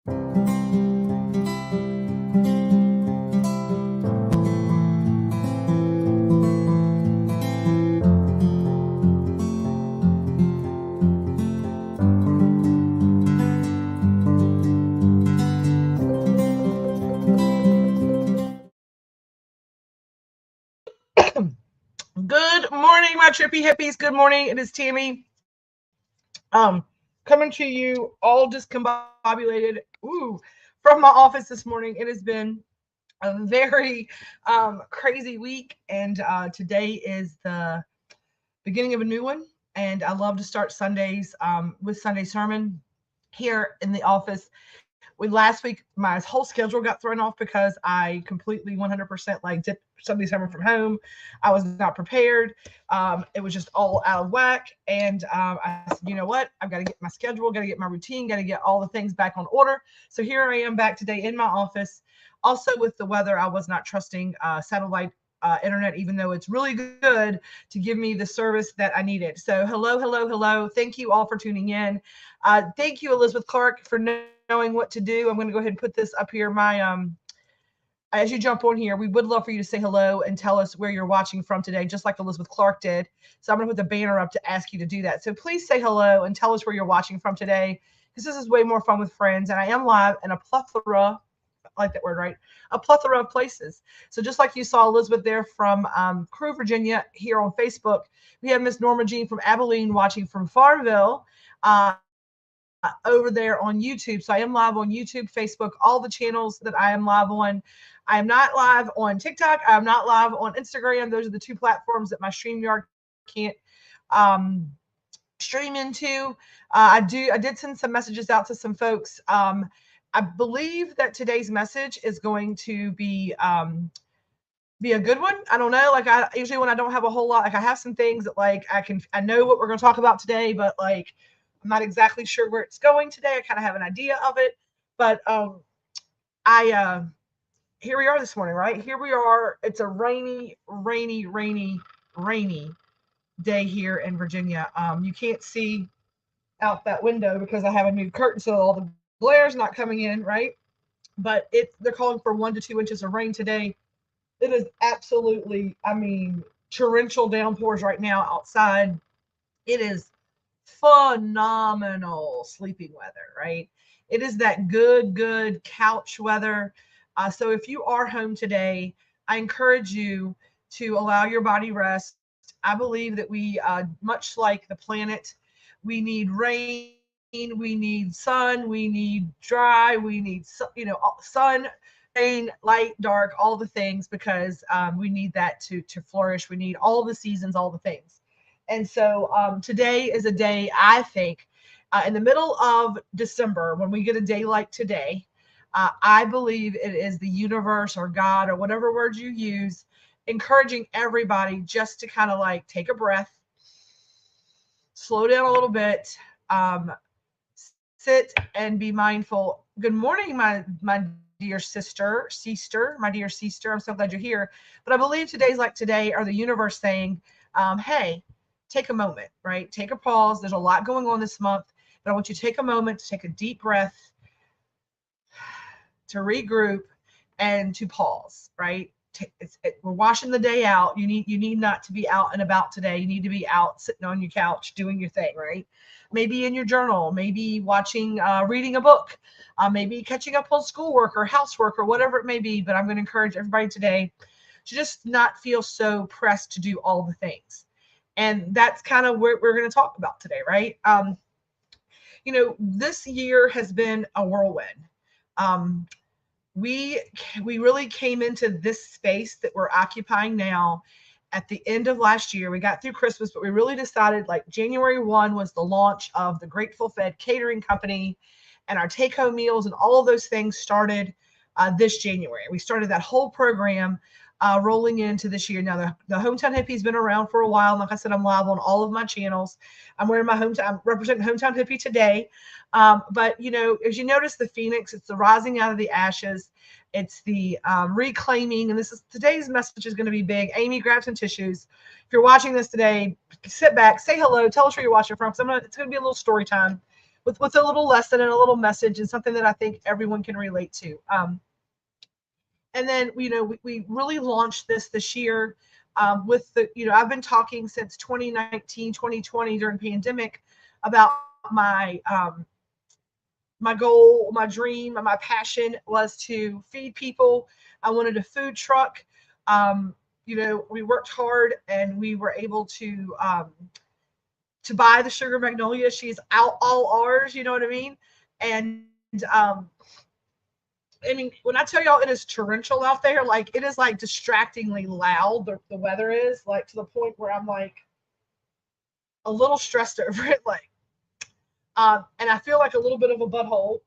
Good morning, my trippy hippies. Good morning. It is Tammy. Coming to you all discombobulated from my office this morning. It has been a very crazy week, and today is the beginning of a new one. And I love to start Sundays with Sunday sermon here in the office. Last week my whole schedule got thrown off because I completely 100% like did Sunday sermon from home. I was not prepared. It was just all out of whack, and I said, you know what? I've got to get my schedule, got to get my routine, got to get all the things back on order. So here I am back today in my office. Also, with the weather, I was not trusting satellite internet, even though it's really good to give me the service that I needed. So hello, hello, hello. Thank you all for tuning in. Thank you, Elizabeth Clark, for knowing what to do. I'm going to go ahead and put this up here. As you jump on here, we would love for you to say hello and tell us where you're watching from today, just like Elizabeth Clark did. So I'm going to put the banner up to ask you to do that. So please say hello and tell us where you're watching from today, because this is way more fun with friends. And I am live in a plethora, I like that word, right? A plethora of places. So just like you saw Elizabeth there from Crew, Virginia, here on Facebook, we have Miss Norma Jean from Abilene watching from Farmville. Over there on YouTube. So I am live on YouTube, Facebook, all the channels that I am live on. I am not live on TikTok. I am not live on Instagram. Those are the two platforms that my StreamYard can't stream into. I did send some messages out to some folks. I believe that today's message is going to be a good one. I don't know. Like, I usually, when I don't have a whole lot, like I have some things that like I know what we're going to talk about today, but like I'm not exactly sure where it's going today. I kind of have an idea of it, but I here we are this morning, right? Here we are. It's a rainy day here in Virginia. You can't see out that window because I have a new curtain, so all the glare's not coming in, right? But they're calling for 1 to 2 inches of rain today. It is absolutely, I mean, torrential downpours right now outside. It is phenomenal sleeping weather, right? It is that good couch weather. So if you are home today, I encourage you to allow your body rest. I believe that we, much like the planet, we need rain, we need sun, we need dry, we need, sun, rain, light, dark, all the things, because we need that to flourish. We need all the seasons, all the things. And so today is a day, I think, in the middle of December, when we get a day like today, I believe it is the universe or God or whatever word you use, encouraging everybody just to kind of like take a breath, slow down a little bit, sit and be mindful. Good morning, my dear sister, my dear sister. I'm so glad you're here. But I believe today's like today, or the universe saying, hey, take a moment, right? Take a pause. There's a lot going on this month, but I want you to take a moment to take a deep breath, to regroup, and to pause, right? We're washing the day out. You need not to be out and about today. You need to be out sitting on your couch doing your thing, right? Maybe in your journal, maybe watching, reading a book, maybe catching up on schoolwork or housework or whatever it may be. But I'm going to encourage everybody today to just not feel so pressed to do all the things. And that's kind of what we're going to talk about today, right? This year has been a whirlwind. We really came into this space that we're occupying now at the end of last year. We got through Christmas, but we really decided, like, January 1 was the launch of the Grateful Fed Catering Company, and our take-home meals and all of those things started this January. We started that whole program rolling into this year. Now, the Hometown Hippie's been around for a while. Like I said, I'm live on all of my channels. I'm representing Hometown Hippie today. But, as you notice, the Phoenix, it's the rising out of the ashes. It's the reclaiming. And today's message is going to be big. Amy, grab some tissues. If you're watching this today, sit back, say hello, tell us where you're watching from. It's going to be a little story time. with a little lesson and a little message and something that I think everyone can relate to. And then, we really launched this year with I've been talking since 2019, 2020 during pandemic about my goal, my dream, my passion was to feed people. I wanted a food truck. We worked hard and we were able to buy the Sugar Magnolia. She's all ours, you know what I mean? And when I tell y'all it is torrential out there, like it is like distractingly loud. The weather is like to the point where I'm like a little stressed over it. Like, and I feel like a little bit of a butthole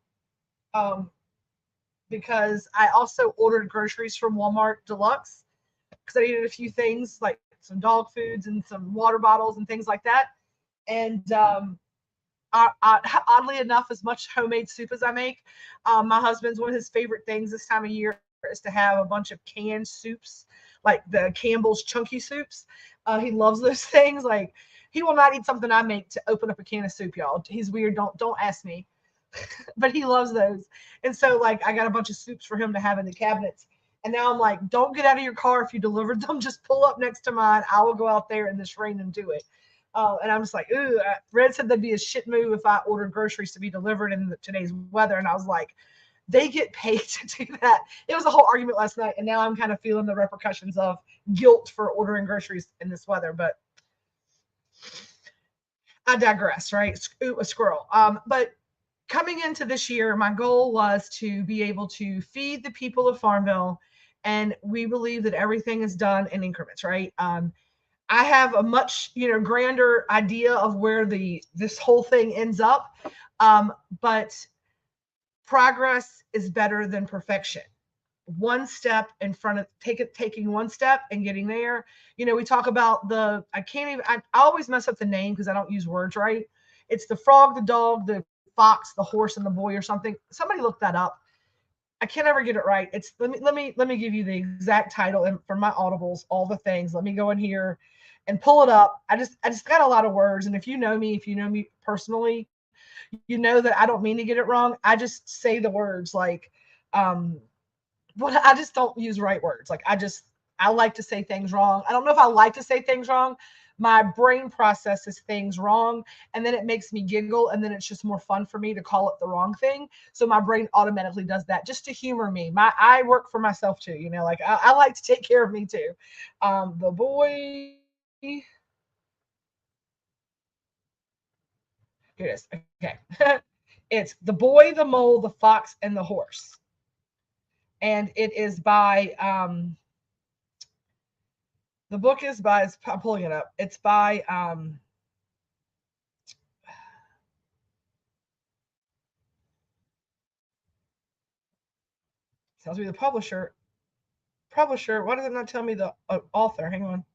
because I also ordered groceries from Walmart Deluxe because I needed a few things like some dog foods and some water bottles and things like that. And oddly enough, as much homemade soup as I make, my husband's one of his favorite things this time of year is to have a bunch of canned soups, like the Campbell's chunky soups. He loves those things. Like he will not eat something I make to open up a can of soup, y'all. He's weird. Don't ask me. But he loves those. And so like I got a bunch of soups for him to have in the cabinets. And now I'm like, don't get out of your car if you delivered them. Just pull up next to mine. I will go out there in this rain and do it. And I'm just like, ooh, Red said that'd be a shit move if I ordered groceries to be delivered in today's weather. And I was like, they get paid to do that. It was a whole argument last night. And now I'm kind of feeling the repercussions of guilt for ordering groceries in this weather. But I digress, right? Ooh, a squirrel. But coming into this year, my goal was to be able to feed the people of Farmville. And we believe that everything is done in increments, right? I have a much, grander idea of where this whole thing ends up. But progress is better than perfection. One step in front of taking one step and getting there. We talk about I always mess up the name because I don't use words right. It's the frog, the dog, the fox, the horse, and the boy or something. Somebody look that up. I can't ever get it right. It's let me give you the exact title and for my audibles, all the things. Let me go in here and pull it up. I just got a lot of words. And if you know me personally, you know that I don't mean to get it wrong. I just say the words like but I just don't use right words. Like I like to say things wrong. I don't know if I like to say things wrong. My brain processes things wrong and then it makes me giggle and then it's just more fun for me to call it the wrong thing. So my brain automatically does that just to humor me. I work for myself too, like I like to take care of me too. The boy. Here it is. Okay. It's The Boy, the Mole, the Fox, and the Horse. And it is by the book is by, I'm pulling it up. It's by tells me the publisher. Why does it not tell me the author? Hang on.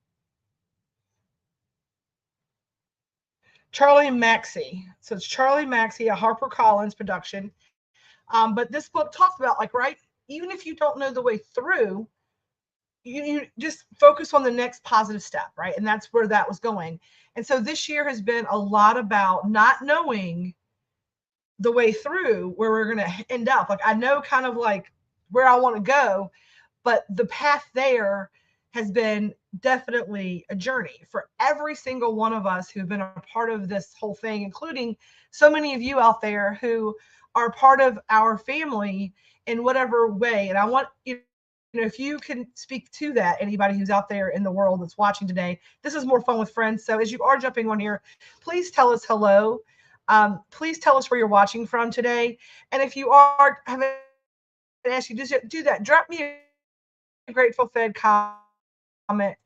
Charlie Mackesy. So it's Charlie Mackesy, a HarperCollins production. But this book talks about right, even if you don't know the way through, you just focus on the next positive step, right? And that's where that was going. And so this year has been a lot about not knowing the way through where we're going to end up. Like I know kind of like where I want to go, but the path there has been definitely a journey for every single one of us who've been a part of this whole thing, including so many of you out there who are part of our family in whatever way. And I want if you can speak to that, anybody who's out there in the world that's watching today, this is More Fun with Friends. So as you are jumping on here, please tell us hello. Please tell us where you're watching from today. And if you are, I haven't asked you to do that. Drop me a Grateful Fed comment,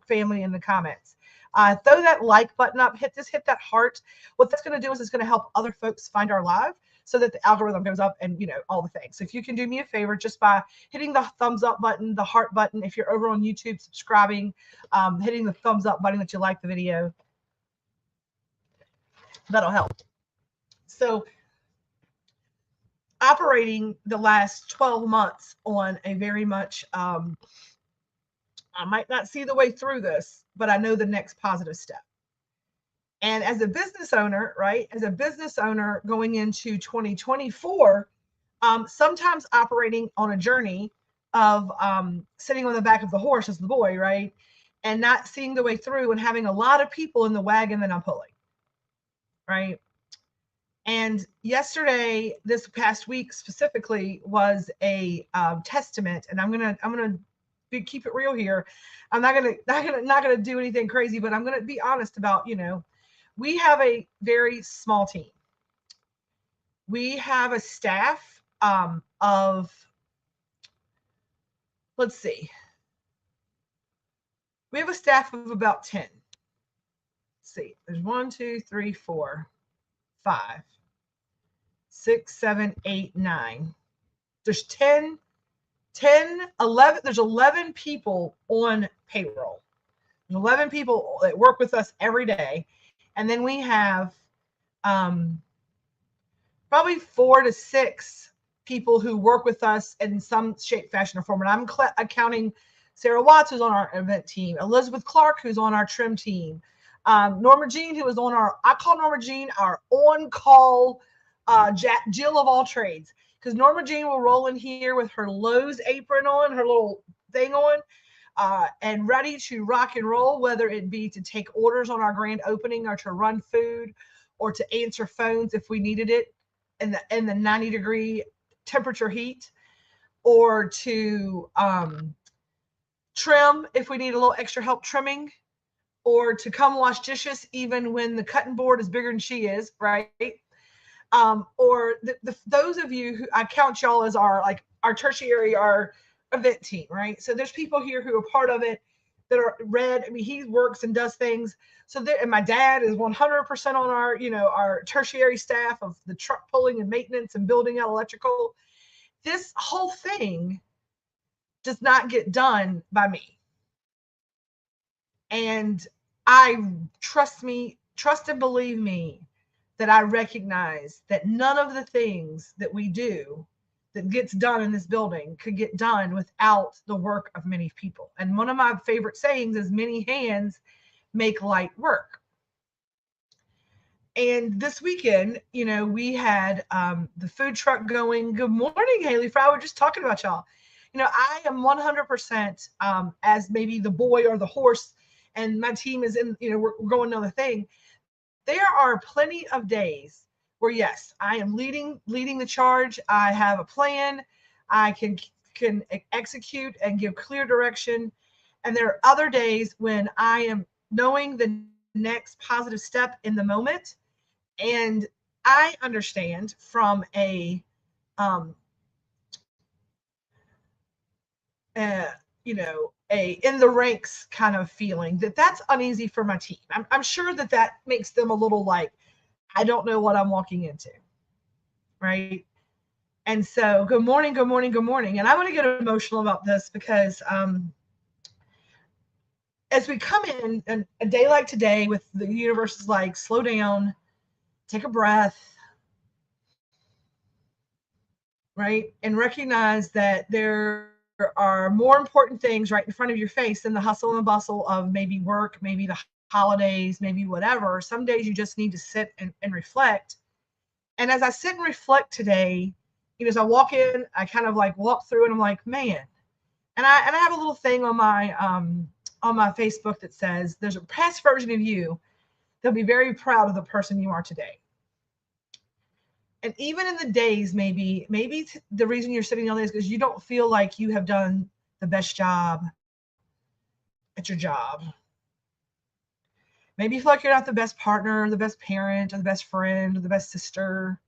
family in the comments. Throw that like button up, hit that heart. What that's going to do is it's going to help other folks find our live so that the algorithm goes up and all the things. So if you can do me a favor just by hitting the thumbs up button, the heart button, if you're over on YouTube subscribing, hitting the thumbs up button that you like the video, that'll help. So operating the last 12 months on a very much I might not see the way through this, but I know the next positive step. And as a business owner, right, as a business owner going into 2024, sometimes operating on a journey of sitting on the back of the horse as the boy, right, and not seeing the way through and having a lot of people in the wagon that I'm pulling, right? And yesterday, this past week specifically, was a testament. And I'm gonna keep it real here. I'm not gonna do anything crazy, but I'm gonna be honest about, we have a very small team. We have a staff of, let's see, we have a staff of about 10. Let's see, there's 1, 2, 3, 4, 5, 6, 7, 8, 9. There's 10, 11. There's 11 people on payroll. There's 11 people that work with us every day. And then we have probably 4 to 6 people who work with us in some shape, fashion, or form. And I'm accounting Sarah Watts, who's on our event team, Elizabeth Clark, who's on our trim team, Norma Jean, who is on I call Norma Jean our on-call Jill of all trades, because Norma Jean will roll in here with her Lowe's apron on, her little thing on, and ready to rock and roll, whether it be to take orders on our grand opening or to run food or to answer phones if we needed it in the 90-degree temperature heat, or to trim if we need a little extra help trimming, or to come wash dishes even when the cutting board is bigger than she is, right? Or those of you who I count y'all as our tertiary, our event team, right? So there's people here who are part of it that are Red. I mean, he works and does things. So there, and my dad is 100% on our tertiary staff of the truck pulling and maintenance and building out electrical. This whole thing does not get done by me. And trust and believe me, that I recognize that none of the things that we do that gets done in this building could get done without the work of many people. And one of my favorite sayings is many hands make light work. And this weekend, we had the food truck going. Good morning, Haley Fry. We're just talking about y'all. I am 100% as maybe the boy or the horse, and my team is in, we're going another thing. There are plenty of days where, yes, I am leading the charge. I have a plan. I can execute and give clear direction. And there are other days when I am knowing the next positive step in the moment. And I understand from a in the ranks kind of feeling that's uneasy for my team. I'm sure that makes them a little like, I don't know what I'm walking into, right? And so good morning. And I want to get emotional about this because as we come in a day like today, with the universe is like, slow down, take a breath, right? And recognize that there are more important things right in front of your face than the hustle and the bustle of maybe work, maybe the holidays, maybe whatever. Some days you just need to sit and reflect. And as I sit and reflect today, as I walk in, I kind of like walk through and I'm like, man. And I have a little thing on my Facebook that says there's a past version of you that'll be very proud of the person you are today. And even in the days, maybe the reason you're sitting on this is because you don't feel like you have done the best job at your job. Maybe you feel like you're not the best partner, or the best parent, or the best friend, or the best sister,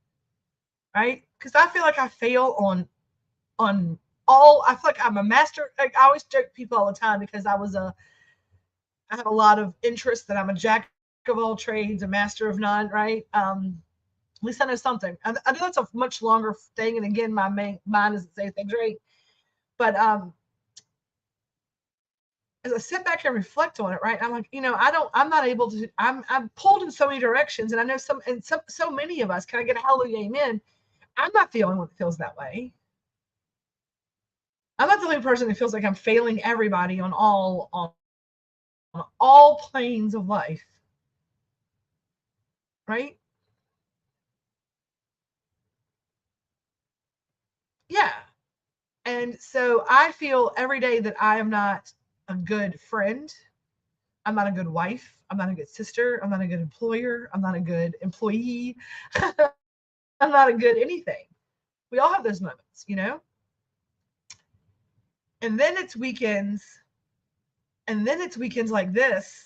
right? Because I feel like I fail on all. I feel like I'm a master. Like, I always joke people all the time because I have a lot of interest, that I'm a jack of all trades, a master of none, right? At least I know something. I know that's a much longer thing. And again, my mind doesn't say things right. But as I sit back and reflect on it, right, I'm like, I'm not able to, I'm pulled in so many directions. And I know so many of us, can I get a hallelujah, amen? I'm not the only one that feels that way. I'm not the only person that feels like I'm failing everybody on all planes of life. right? Yeah. And so I feel every day that I am not a good friend. I'm not a good wife. I'm not a good sister. I'm not a good employer. I'm not a good employee. I'm not a good anything. We all have those moments, you know? And then it's weekends. And then it's weekends like this,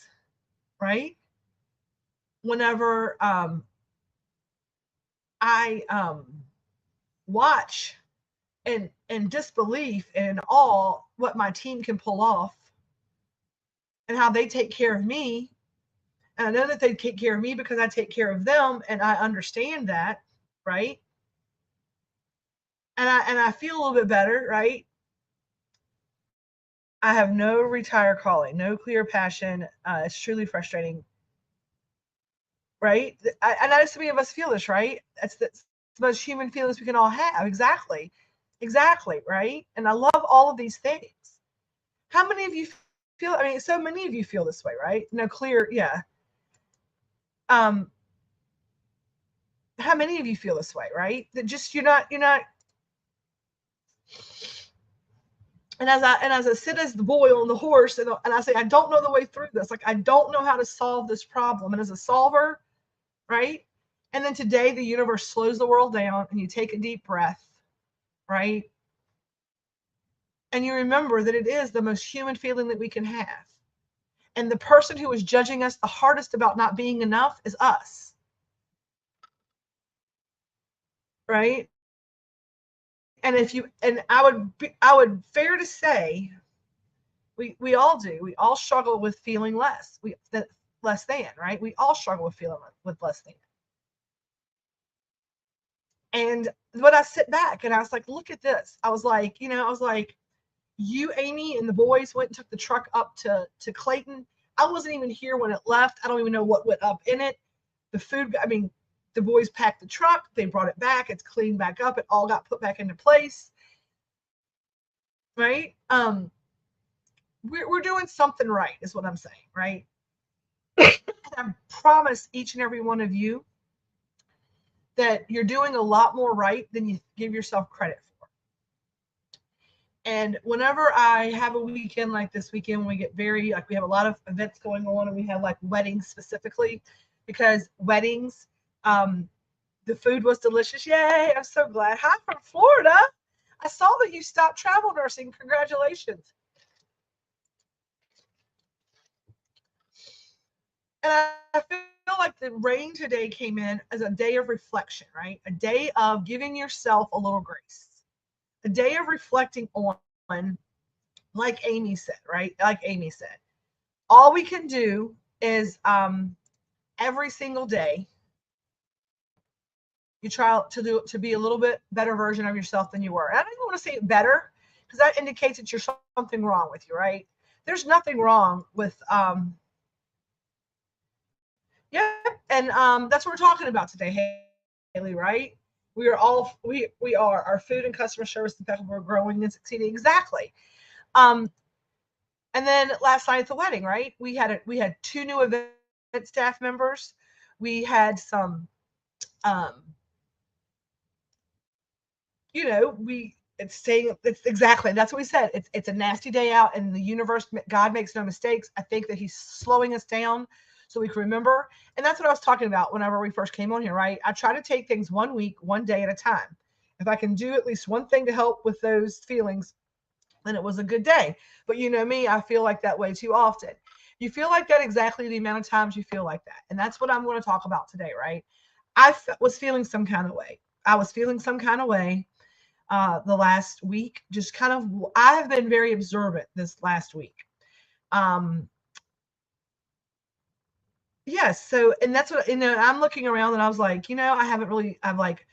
right? Whenever I watch and disbelief and in awe what my team can pull off and how they take care of me. And I know that they take care of me because I take care of them and I understand that, right? And I feel a little bit better, right? I have no retire calling, no clear passion. It's truly frustrating, right? And I know so many of us feel this, right? That's the most human feelings we can all have. Exactly. Exactly, right? And I love all of these things. How many of you feel, I mean, so many of you feel this way, right? No clear, yeah. Um, how many of you feel this way, right? That just you're not and as I sit as the boy on the horse and I say, I don't know the way through this. Like I don't know how to solve this problem. And as a solver, right? And then today the universe slows the world down and you take a deep breath, right? And you remember that it is the most human feeling that we can have. And the person who is judging us the hardest about not being enough is us, right? And if you and I would fair to say we all do. We all struggle with feeling less. Less than, right? We all struggle with feeling with less than. And when I sit back and I was like, look at this. I was like, I was like, you, Amy, and the boys went and took the truck up to Clayton. I wasn't even here when it left. I don't even know what went up in it. The food, I mean, the boys packed the truck, they brought it back, it's cleaned back up, it all got put back into place. Right? We're doing something right, is what I'm saying, right? I promise each and every one of you that you're doing a lot more right than you give yourself credit for. And whenever I have a weekend like this weekend, when we get very, like, we have a lot of events going on and we have like weddings specifically, because weddings, the food was delicious. Yay, I'm so glad. Hi from Florida. I saw that you stopped travel nursing. Congratulations. And I feel like the rain today came in as a day of reflection, right? A day of giving yourself a little grace, a day of reflecting on, like Amy said, right? Like Amy said, all we can do is every single day you try to be a little bit better version of yourself than you were. And I don't even want to say better because that indicates that there's something wrong with you, right? There's nothing wrong with yeah, and that's what we're talking about today, Haley, right? We are our food and customer service impeccable. We're growing and succeeding. Exactly. Um, and then last night at the wedding, right? We had two new event staff members. We had some um, we it's saying it's exactly that's what we said. It's a nasty day out, and the universe, God makes no mistakes. I think that He's slowing us down so we can remember. And that's what I was talking about whenever we first came on here, right? I try to take things 1 week, one day at a time. If I can do at least one thing to help with those feelings, then it was a good day. But you know me, I feel like that way too often. You feel like that exactly the amount of times you feel like that. And that's what I'm going to talk about today, right? Was feeling some kind of way. I was feeling some kind of way the last week. Just kind of, I have been very observant this last week. Um, yes. So, and that's what, I'm looking around and I was like, I've like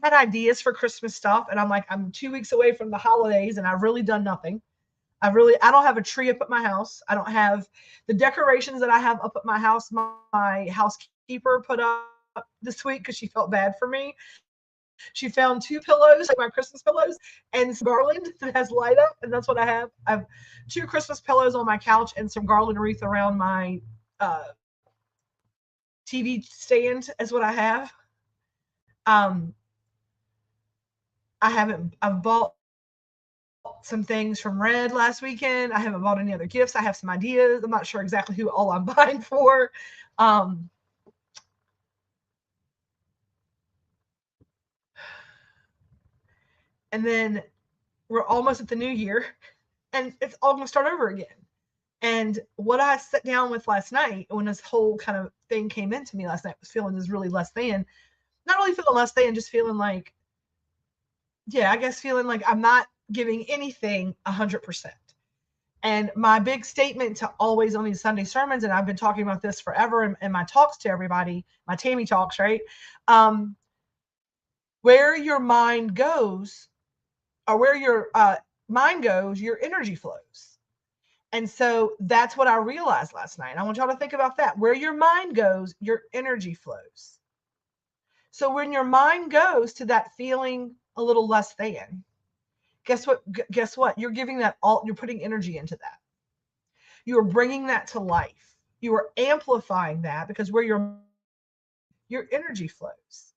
had ideas for Christmas stuff. And I'm like, I'm 2 weeks away from the holidays and I've really done nothing. I don't have a tree up at my house. I don't have the decorations that I have up at my house. My housekeeper put up this week because she felt bad for me. She found two pillows, like my Christmas pillows, and some garland that has light up, and that's what I have. I have two Christmas pillows on my couch and some garland wreath around my TV stand is what I have. I've bought some things from Red last weekend. I haven't bought any other gifts. I have some ideas. I'm not sure exactly who all I'm buying for. And then we're almost at the new year, and it's all going to start over again. And what I sat down with last night when this whole kind of thing came into me last night was feeling this really less than, not really feeling less than, just feeling like, yeah, I guess feeling like I'm not giving anything 100%. And my big statement to always on these Sunday sermons, and I've been talking about this forever in my talks to everybody, my Tammy talks, right? Where your mind goes, or where your mind goes, your energy flows. And so that's what I realized last night. I want y'all to think about that. Where your mind goes, your energy flows. So when your mind goes to that feeling a little less than, guess what? You're giving that all, you're putting energy into that. You are bringing that to life. You are amplifying that, because where your energy flows.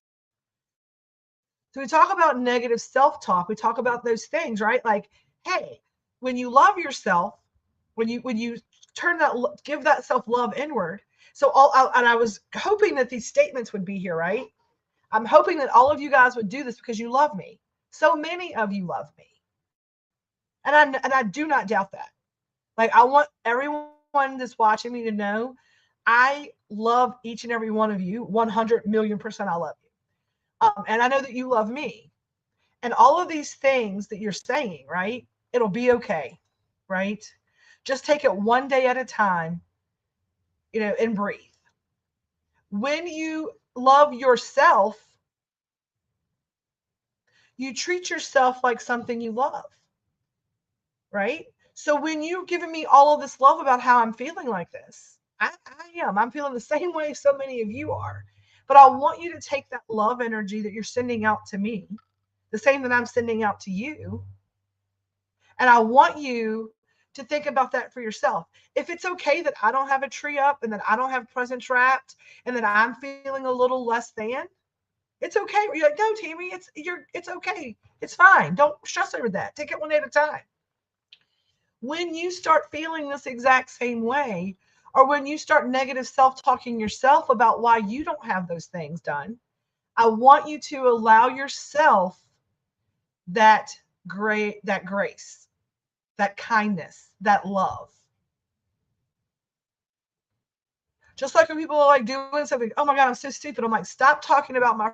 So we talk about negative self-talk. We talk about those things, right? Like, hey, when you love yourself, when you turn that, give that self-love inward. So and I was hoping that these statements would be here, right? I'm hoping that all of you guys would do this because you love me. So many of you love me. And I do not doubt that. Like, I want everyone that's watching me to know I love each and every one of you. 100 million% I love you. And I know that you love me. And all of these things that you're saying, right? It'll be okay, right? Just take it one day at a time, and breathe. When you love yourself, you treat yourself like something you love, right? So when you're giving me all of this love about how I'm feeling like this, I'm feeling the same way so many of you are. But I want you to take that love energy that you're sending out to me, the same that I'm sending out to you. And I want you to think about that for yourself. If it's okay that I don't have a tree up and that I don't have presents wrapped and that I'm feeling a little less than, it's okay. You're like, no, Tammy, it's okay. It's fine. Don't stress over that. Take it one day at a time. When you start feeling this exact same way, or when you start negative self-talking yourself about why you don't have those things done, I want you to allow yourself that grace, that kindness, that love. Just like when people are like doing something, oh my God, I'm so stupid. I'm like, stop talking about my,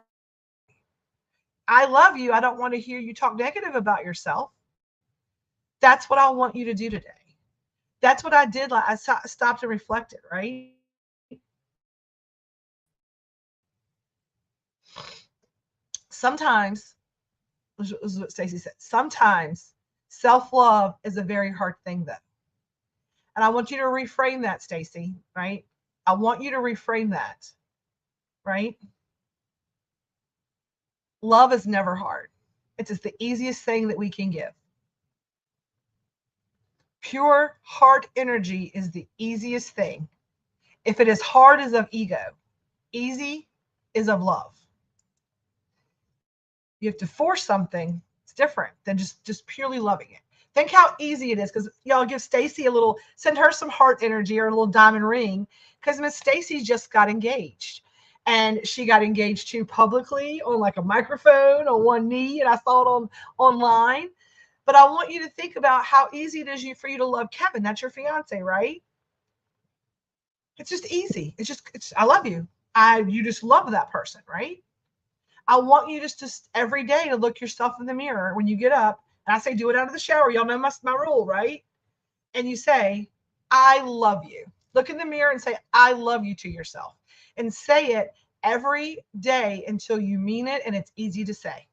I love you. I don't want to hear you talk negative about yourself. That's what I want you to do today. That's what I did. Like, I stopped and reflected, right? Sometimes, this is what Stacey said, sometimes self-love is a very hard thing, though. And I want you to reframe that, Stacey, right? I want you to reframe that, right? Love is never hard. It's just the easiest thing that we can give. Pure heart energy is the easiest thing. If it is hard, is of ego. Easy is of love. You have to force something. It's different than just purely loving it. Think how easy it is, because y'all give Stacey send her some heart energy or a little diamond ring, because Miss Stacey just got engaged. And she got engaged too publicly on like a microphone on one knee, and I saw it online. But I want you to think about how easy it is for you to love Kevin. That's your fiance, right? It's just easy. I love you. You just love that person, right? I want you just every day to look yourself in the mirror when you get up. And I say, do it out of the shower. Y'all know my rule, right? And you say, I love you. Look in the mirror and say, I love you to yourself. And say it every day until you mean it and it's easy to say.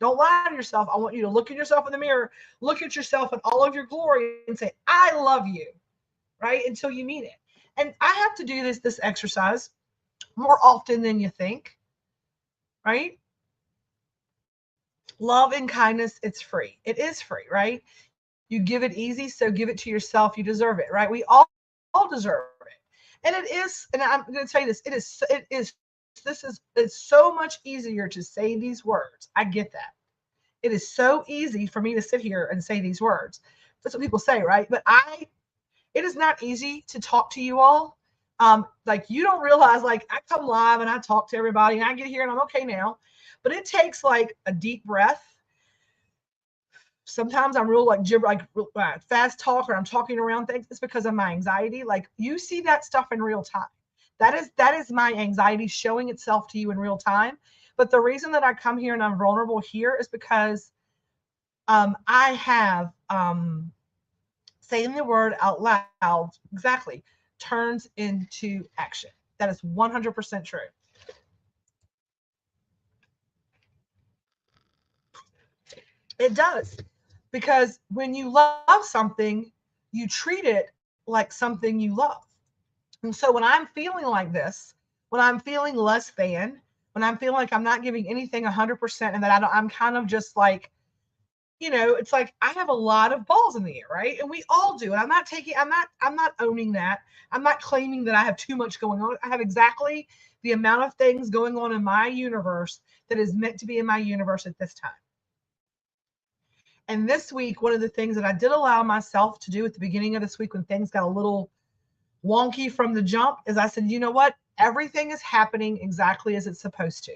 Don't lie to yourself. I want you to look at yourself in the mirror, look at yourself in all of your glory and say, I love you, right? Until you mean it. And I have to do this exercise more often than you think, right? Love and kindness, it's free. It is free, right? You give it easy, so give it to yourself. You deserve it, right? We all deserve it. And it is, and I'm going to tell you this, it's so much easier to say these words. I get that. It is so easy for me to sit here and say these words. That's what people say, right? But it is not easy to talk to you all. Like you don't realize, like I come live and I talk to everybody and I get here and I'm okay now, but it takes like a deep breath. Sometimes I'm real like gibber, like fast talk, or I'm talking around things. It's because of my anxiety. Like you see that stuff in real time. That is my anxiety showing itself to you in real time. But the reason that I come here and I'm vulnerable here is because I have saying the word out loud exactly turns into action. That is 100% true. It does. Because when you love something, you treat it like something you love. And so when I'm feeling like this, when I'm feeling less than, when I'm feeling like I'm not giving anything 100% and that I'm kind of just like, it's like I have a lot of balls in the air, right? And we all do. And I'm not owning that. I'm not claiming that I have too much going on. I have exactly the amount of things going on in my universe that is meant to be in my universe at this time. And this week, one of the things that I did allow myself to do at the beginning of this week when things got a little wonky from the jump is I said, you know what? Everything is happening exactly as it's supposed to.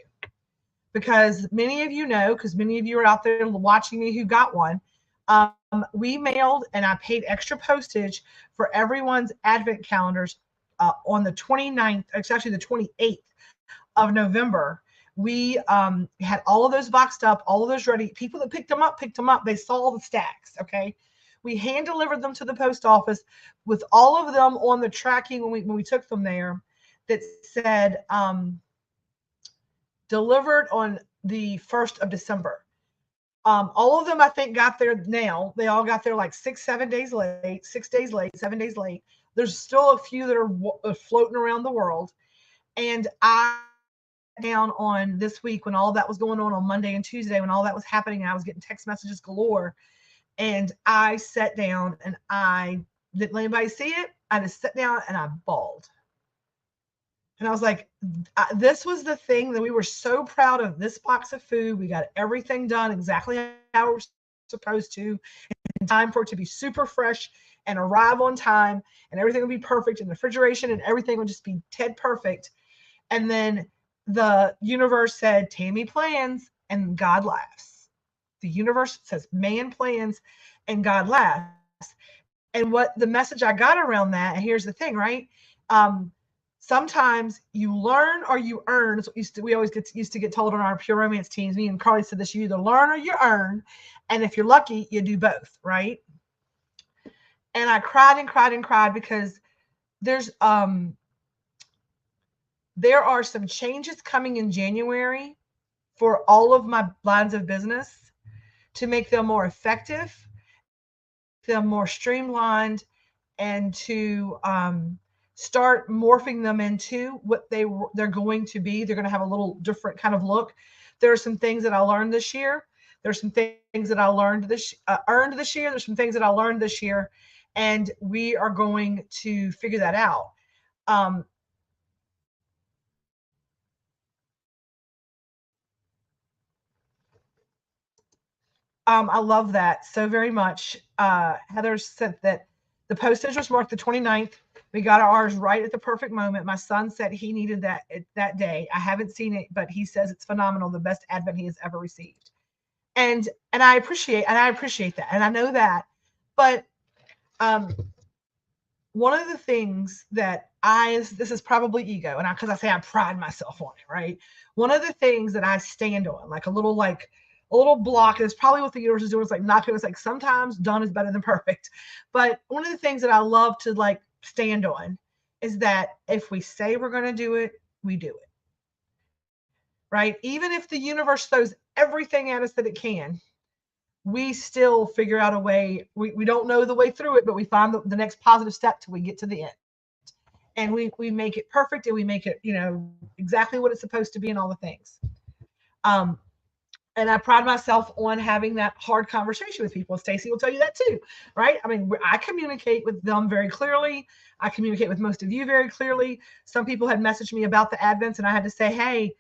Because many of you know, because many of you are out there watching me who got one, we mailed and I paid extra postage for everyone's advent calendars on the 29th, it's actually the 28th of November. We had all of those boxed up, all of those ready. People that picked them up. They saw the stacks, okay? We hand delivered them to the post office with all of them on the tracking when we took them there that said delivered on the 1st of December. All of them, I think, got there now. They all got there like 7 days late, 7 days late. There's still a few that are floating around the world. And I down on this week when all that was going on Monday and Tuesday, when all that was happening, and I was getting text messages galore. And I sat down and I didn't let anybody see it. I just sat down and I bawled. And I was like, this was the thing that we were so proud of, this box of food. We got everything done exactly how we're supposed to, in time for it to be super fresh and arrive on time, and everything would be perfect, and the refrigeration and everything would just be dead perfect. And then the universe said, Tammy plans and God laughs. The universe says man plans and God laughs. And what the message I got around that, and here's the thing, right? Sometimes you learn or you earn. That's what we always used to get told on our pure romance teams. Me and Carly said this: you either learn or you earn, and if you're lucky, you do both, right? And I cried and cried and cried because there are some changes coming in January for all of my lines of business to make them more effective, them more streamlined, and to start morphing them into what they're going to be. They're going to have a little different kind of look. There are some things that I learned this year. There's some things that I learned earned this year. There's some things that I learned this year, and we are going to figure that out. I love that so very much. Heather said that the postage was marked the 29th. We got ours right at the perfect moment. My son said he needed that day. I haven't seen it, but he says it's phenomenal. The best advent he has ever received. And I appreciate that. And I know that. But one of the things that this is probably ego, and because I say I pride myself on it, right? One of the things that I stand on, like a little block, is probably what the universe is doing. It's like not doing. It's like sometimes done is better than perfect. But one of the things that I love to like stand on is that if we say we're going to do it, we do it. Right? Even if the universe throws everything at us that it can, we still figure out a way. We don't know the way through it, but we find the next positive step till we get to the end. And we make it perfect, and we make it, exactly what it's supposed to be, and all the things. And I pride myself on having that hard conversation with people. Stacy will tell you that too, right? I mean, I communicate with them very clearly. I communicate with most of you very clearly. Some people had messaged me about the Advents, and I had to say, hey,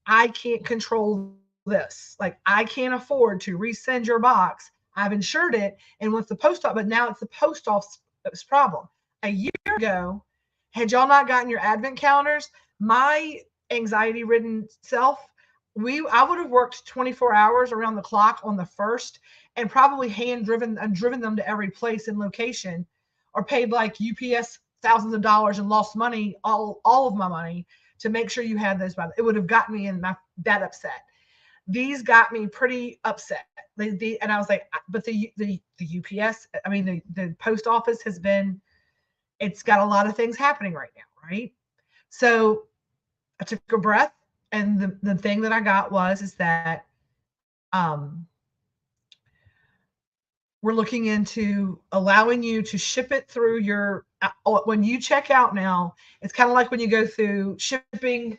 I can't control this. Like, I can't afford to resend your box. I've insured it. And once the post office, but now it's the post office problem. A year ago, had y'all not gotten your Advent calendars, my anxiety ridden self, I would have worked 24 hours around the clock on the first and probably driven them to every place and location, or paid like UPS thousands of dollars and lost money, all of my money, to make sure you had those. It would have gotten me that upset. These got me pretty upset. And I was like, but the UPS, I mean, the post office it's got a lot of things happening right now, right? So I took a breath, and the thing that I got is that we're looking into allowing you to ship it through when you check out now. It's kind of like when you go through shipping.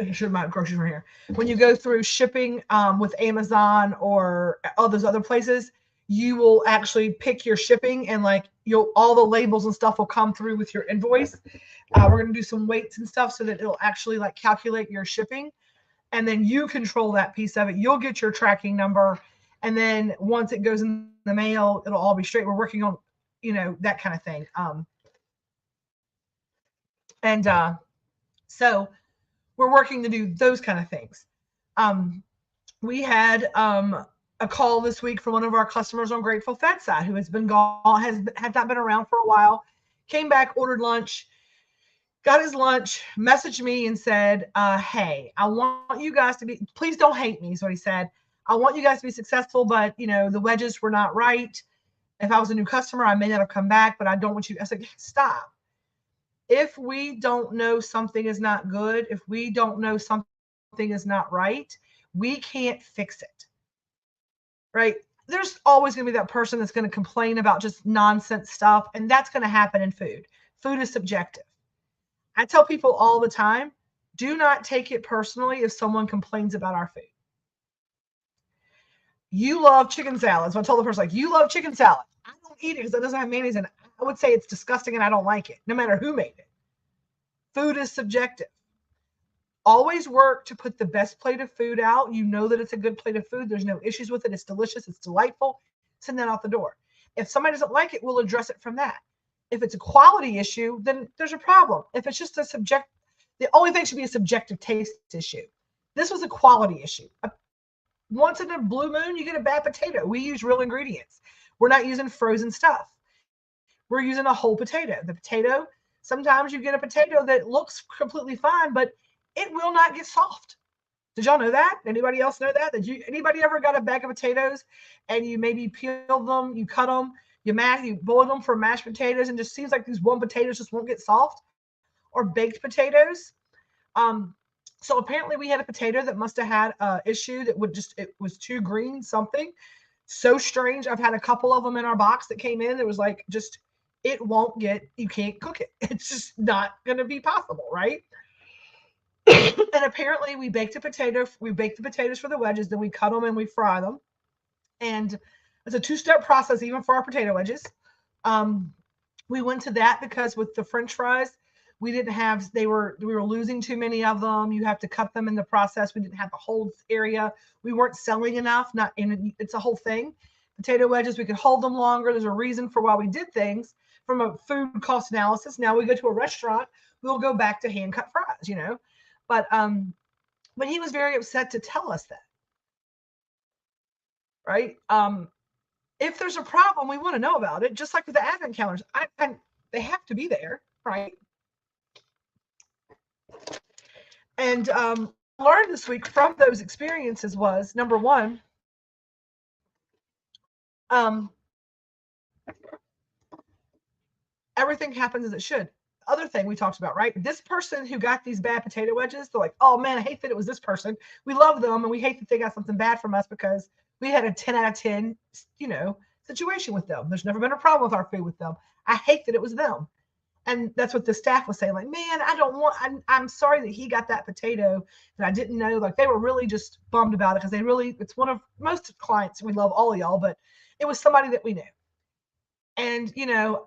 I'm sure my groceries are here. When you go through shipping with Amazon or all those other places, you will actually pick your shipping, and like all the labels and stuff will come through with your invoice. We're going to do some weights and stuff so that it'll actually like calculate your shipping, and then you control that piece of it. You'll get your tracking number, and then once it goes in the mail, it'll all be straight. We're working on, that kind of thing. So we're working to do those kind of things. We had a call this week from one of our customers on Grateful Fed side who has been gone, had not been around for a while, came back, ordered lunch, got his lunch, messaged me and said, hey, I want you guys to please don't hate me, is what he said. I want you guys to be successful, but the wedges were not right. If I was a new customer, I may not have come back, but I don't want you. I said, stop. If we don't know something is not good, if we don't know something is not right, we can't fix it, right? There's always going to be that person that's going to complain about just nonsense stuff, and that's going to happen in food. Food is subjective. I tell people all the time, do not take it personally if someone complains about our food. You love chicken salad. So I told the person, like, you love chicken salad. I don't eat it because it doesn't have mayonnaise in it. I would say it's disgusting and I don't like it, no matter who made it. Food is subjective. Always work to put the best plate of food out. You know that it's a good plate of food. There's no issues with it. It's delicious. It's delightful. Send that out the door. If somebody doesn't like it, we'll address it from that. If it's a quality issue, then there's a problem. If it's just the only thing should be a subjective taste issue. This was a quality issue. Once in a blue moon, you get a bad potato. We use real ingredients. We're not using frozen stuff. We're using a whole potato. The potato, sometimes you get a potato that looks completely fine, but it will not get soft. Did y'all know that? Anybody else know that? Anybody ever got a bag of potatoes and you maybe peeled them, you cut them, you boil them for mashed potatoes, and just seems like these one potatoes just won't get soft? Or baked potatoes. So apparently we had a potato that must have had an issue that it was too green, something so strange. I've had a couple of them in our box that came in. It was like, you can't cook it. It's just not going to be possible, right? And apparently we baked the potatoes for the wedges, then we cut them and we fry them. And it's a two-step process, even for our potato wedges. We went to that because with the French fries, we were losing too many of them. You have to cut them in the process. We didn't have the hold area. We weren't selling enough. It's a whole thing. Potato wedges, we could hold them longer. There's a reason for why we did things from a food cost analysis. Now we go to a restaurant, we'll go back to hand cut fries, But he was very upset to tell us that. Right? If there's a problem, we want to know about it. Just like with the Advent calendars, they have to be there, right? And learned this week from those experiences was, number one, everything happens as it should. Other thing we talked about, right? This person who got these bad potato wedges, they're like, oh man, I hate that it was this person. We love them and we hate that they got something bad from us because we had a 10 out of 10, situation with them. There's never been a problem with our food with them. I hate that it was them. And that's what the staff was saying. Like, man, I'm sorry that he got that potato that I didn't know. Like, they were really just bummed about it because it's one of most clients. We love all of y'all, but it was somebody that we knew. And,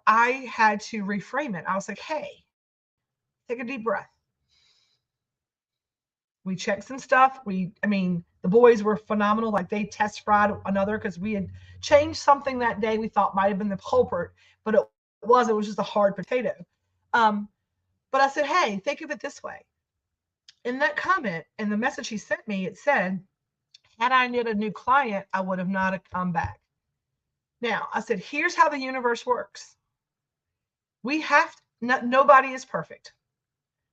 I had to reframe it. I was like, hey, take a deep breath. We checked some stuff. The boys were phenomenal. Like, they test fried another because we had changed something that day we thought might have been the culprit, but it wasn't. It was just a hard potato. But I said, hey, think of it this way. In that comment, in the message he sent me, it said, had I knit a new client, I would have not have come back. Now, I said, here's how the universe works. Nobody is perfect.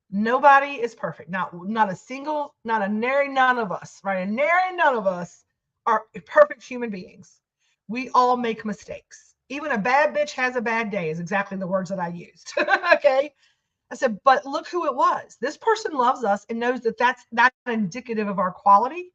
Nobody is perfect. Not a nary none of us, right? A nary none of us are perfect human beings. We all make mistakes. Even a bad bitch has a bad day is exactly the words that I used. Okay. I said, but look who it was. This person loves us and knows that that's not indicative of our quality.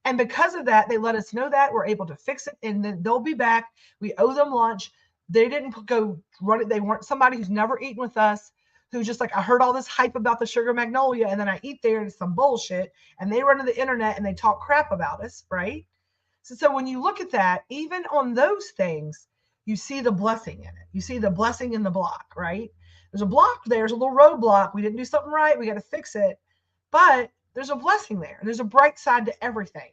And because of that, they let us know that we're able to fix it, and then they'll be back. We owe them lunch. They didn't go run it. They weren't somebody who's never eaten with us, who's just like, I heard all this hype about the Sugar Magnolia, and then I eat there and it's some bullshit. And they run to the internet and they talk crap about us, right? So when you look at that, even on those things, you see the blessing in it. You see the blessing in the block, right? There's a block there. There's a little roadblock. We didn't do something right. We got to fix it. But there's a blessing there. There's a bright side to everything,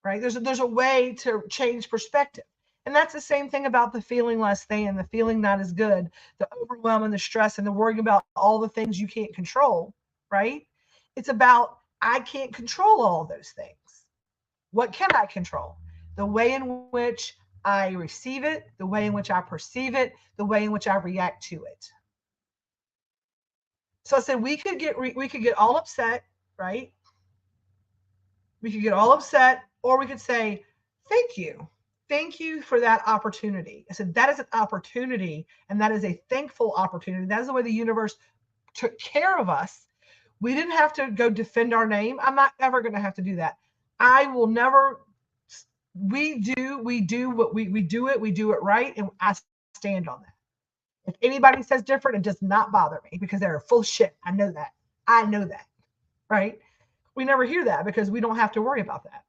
right? There's a way to change perspective. And that's the same thing about the feeling less than, the feeling not as good, the overwhelm and the stress and the worrying about all the things you can't control, right? It's about, I can't control all those things. What can I control? The way in which I receive it, the way in which I perceive it, the way in which I react to it. So I said we could get all upset, right? We could get all upset, or we could say, thank you. Thank you for that opportunity. I said, that is an opportunity, and that is a thankful opportunity. That is the way the universe took care of us. We didn't have to go defend our name. I'm not ever going to have to do that. I will never. We do it right, and I stand on that. If anybody says different, it does not bother me because they're full of shit. I know that, right? We never hear that because we don't have to worry about that.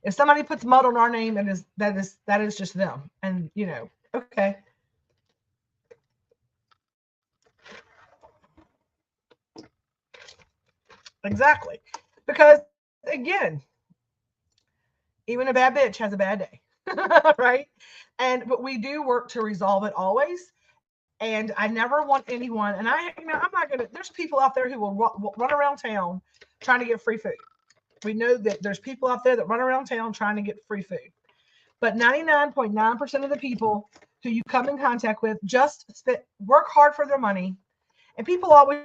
If somebody puts mud on our name, that is just them. And okay. Exactly. Because again, even a bad bitch has a bad day. Right? But we do work to resolve it always. And I never want anyone, and I'm not going to, there's people out there who will run around town trying to get free food. We know that there's people out there that run around town trying to get free food. But 99.9% of the people who you come in contact with just work hard for their money. And people always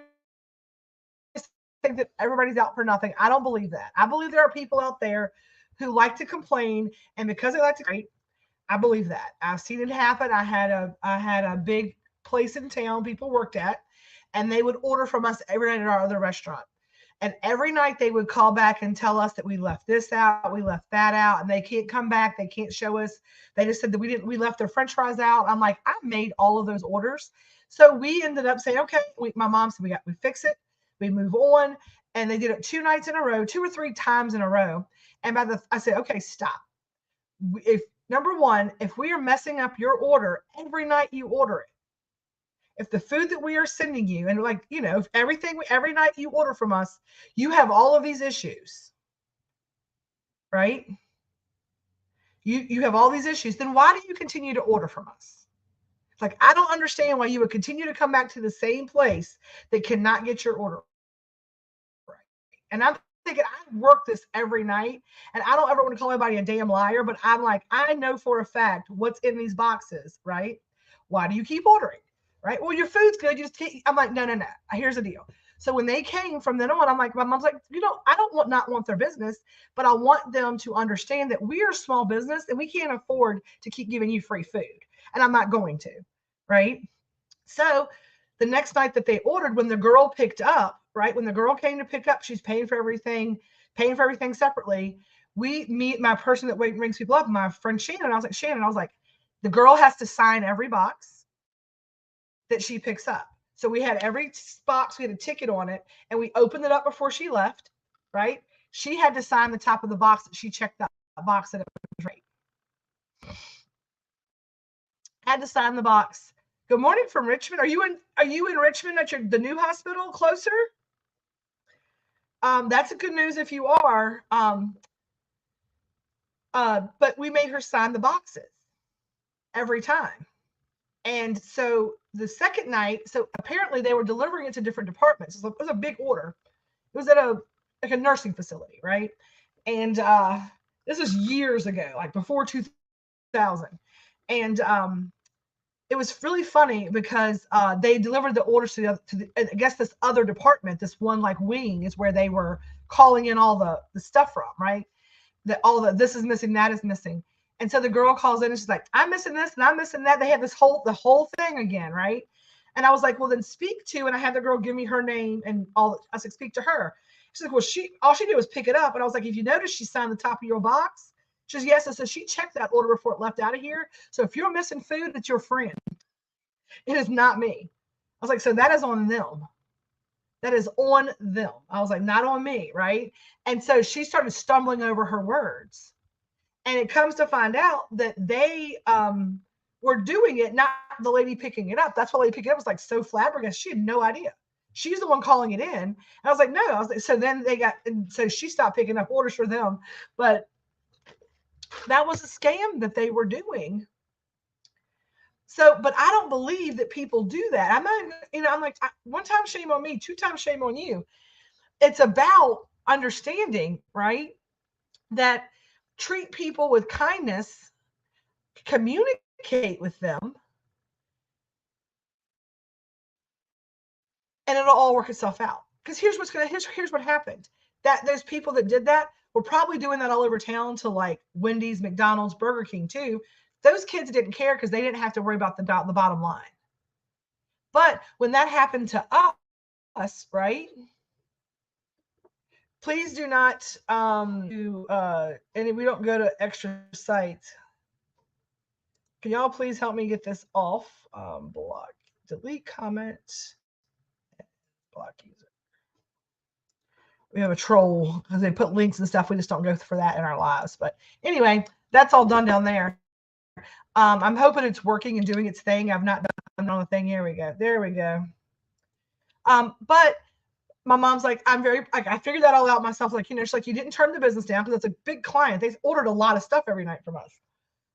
think that everybody's out for nothing. I don't believe that. I believe there are people out there who like to complain, and because they like to complain, I believe that. I've seen it happen. I had a big place in town people worked at, and they would order from us every night at our other restaurant. And every night they would call back and tell us that we left this out, we left that out, and they can't come back. They can't show us. They just said that we left their French fries out. I'm like, I made all of those orders. So we ended up saying, okay, my mom said we fix it. We move on. And they did it 2 nights in a row, 2 or 3 times in a row. And I said, okay, stop. Number one, if we are messing up your order every night you order it, if the food that we are sending you, and if every night you order from us, you have all of these issues, right? You have all these issues, then why do you continue to order from us? Like, I don't understand why you would continue to come back to the same place that cannot get your order right. And I'm thinking, I work this every night, and I don't ever want to call anybody a damn liar, but I'm like, I know for a fact what's in these boxes, right? Why do you keep ordering? Right? Well, your food's good. You just can't. I'm like, no. Here's the deal. So when they came from then on, I'm like, my mom's like, I don't not want their business, but I want them to understand that we are a small business and we can't afford to keep giving you free food. And I'm not going to, right? So the next night that they ordered, when the girl picked up, right? When the girl came to pick up, she's paying for everything separately. We meet my person that rings people up, my friend Shannon. I was like, the girl has to sign every box. that she picks up. So we had every box, we had a ticket on it, and we opened it up before she left, right? She had to sign the top of the box that she checked that box that it was right. Had to sign the box. Good morning from Richmond. Are you in Richmond at the new hospital closer? That's a good news if you are. But we made her sign the boxes every time. And so the second night, so apparently they were delivering it to different departments. It was a big order. It was at a nursing facility, right? And this was years ago, like before 2000. And it was really funny because they delivered the orders to I guess this other department, this one like wing is where they were calling in all the stuff from, right? That all the this is missing, that is missing. And so the girl calls in and she's like, I'm missing this and I'm missing that. They had the whole thing again, right? And I was like, well, then speak to, and I had the girl give me her name and all. I said, speak to her. She's like, well, all she did was pick it up. And I was like, if you notice, she signed the top of your box. She says, yes. And so she checked that order before it left out of here. So if you're missing food, it's your friend. It is not me. I was like, so that is on them. That is on them. I was like, not on me, right? And so she started stumbling over her words. And it comes to find out that they were doing it, not the lady picking it up. That's why the lady picking it up was like so flabbergasted. She had no idea. She's the one calling it in. And I was like, no. I was like, so then so she stopped picking up orders for them. But that was a scam that they were doing. So, but I don't believe that people do that. I'm not, I'm like, one time shame on me, two times shame on you. It's about understanding, right? That treat people with kindness, communicate with them, and it'll all work itself out. Because here's what happened. That those people that did that were probably doing that all over town to like Wendy's, McDonald's, Burger King too. Those kids didn't care because they didn't have to worry about the bottom line. But when that happened to us, right? Please do not and we don't go to extra sites. Can y'all please help me get this off? Block, delete comment, block user. We have a troll because they put links and stuff. We just don't go for that in our lives. But anyway, that's all done down there. I'm hoping it's working and doing its thing. I've not done on the thing. Here we go. There we go. But my mom's like, I figured that all out myself. Like, she's like, you didn't turn the business down because it's a big client. They ordered a lot of stuff every night from us.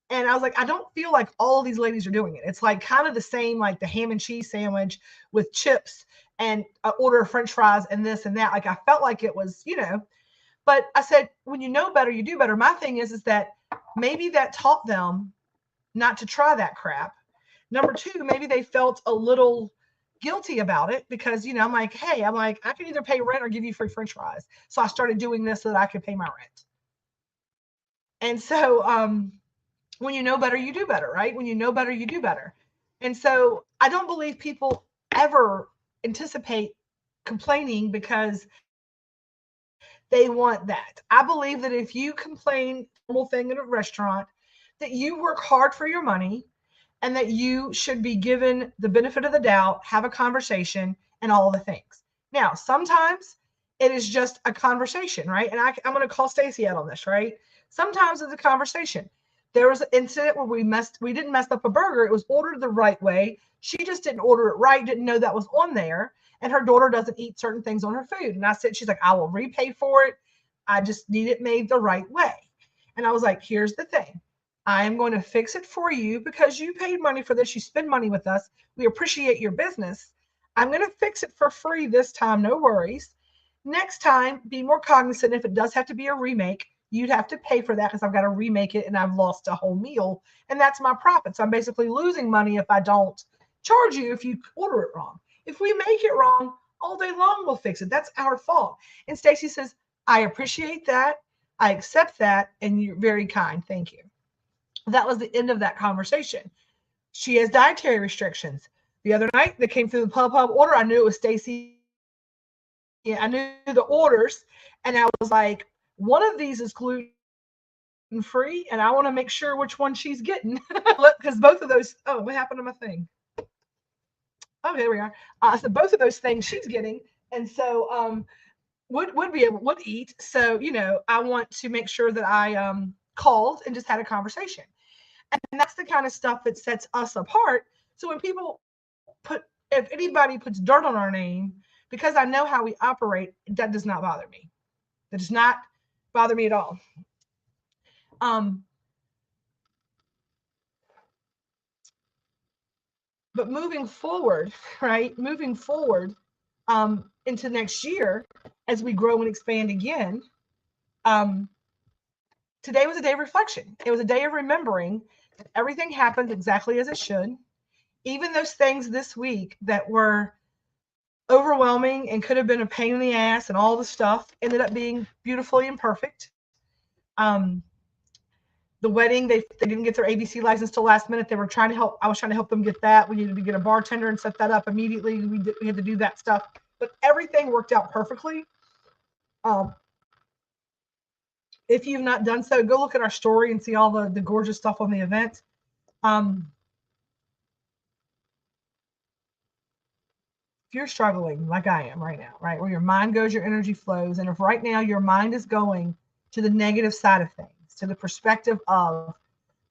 And I was like, I don't feel like all these ladies are doing it. It's like kind of the same, like the ham and cheese sandwich with chips and order of French fries and this and that. Like, I felt like it was, but I said, when you know better, you do better. My thing is that maybe that taught them not to try that crap. Number two, maybe they felt a little guilty about it because, I'm like, hey, I can either pay rent or give you free French fries. So I started doing this so that I could pay my rent. And so when you know better, you do better, right? When you know better, you do better. And so I don't believe people ever anticipate complaining because they want that. I believe that if you complain normal thing in a restaurant, that you work hard for your money and that you should be given the benefit of the doubt, have a conversation, and all the things. Now, sometimes it is just a conversation, right? And I'm going to call Stacy out on this, right? Sometimes it's a conversation. There was an incident where we didn't mess up a burger. It was ordered the right way. She just didn't order it right, didn't know that was on there. And her daughter doesn't eat certain things on her food. And I said, she's like, I will repay for it. I just need it made the right way. And I was like, here's the thing. I am going to fix it for you because you paid money for this. You spend money with us. We appreciate your business. I'm going to fix it for free this time. No worries. Next time, be more cognizant. If it does have to be a remake, you'd have to pay for that because I've got to remake it and I've lost a whole meal. And that's my profit. So I'm basically losing money if I don't charge you if you order it wrong. If we make it wrong, all day long we'll fix it. That's our fault. And Stacy says, I appreciate that. I accept that. And you're very kind. Thank you. That was the end of that conversation. She has dietary restrictions. The other night that came through the pub order, I knew it was Stacy. Yeah, I knew the orders. And I was like, one of these is gluten free, and I want to make sure which one she's getting because both of those. Oh, what happened to my thing? Oh, here we are. So both of those things she's getting, and so would eat. So I want to make sure that I called and just had a conversation, and that's the kind of stuff that sets us apart. So when people if anybody puts dirt on our name, because I know how we operate, that does not bother me. That does not bother me at all. Um, but moving forward, right? Moving forward into next year, as we grow and expand again, um, today was a day of reflection. It was a day of remembering that everything happens exactly as it should. Even those things this week that were overwhelming and could have been a pain in the ass and all the stuff ended up being beautifully imperfect. Um, the wedding, they didn't get their ABC license till last minute. They were trying to help. I was trying to help them get that. We needed to get a bartender and set that up immediately. We had to do that stuff, but everything worked out perfectly. Um, if you've not done so, go look at our story and see all the gorgeous stuff on the event. If you're struggling like I am right now, right, where your mind goes, your energy flows, and if right now your mind is going to the negative side of things, to the perspective of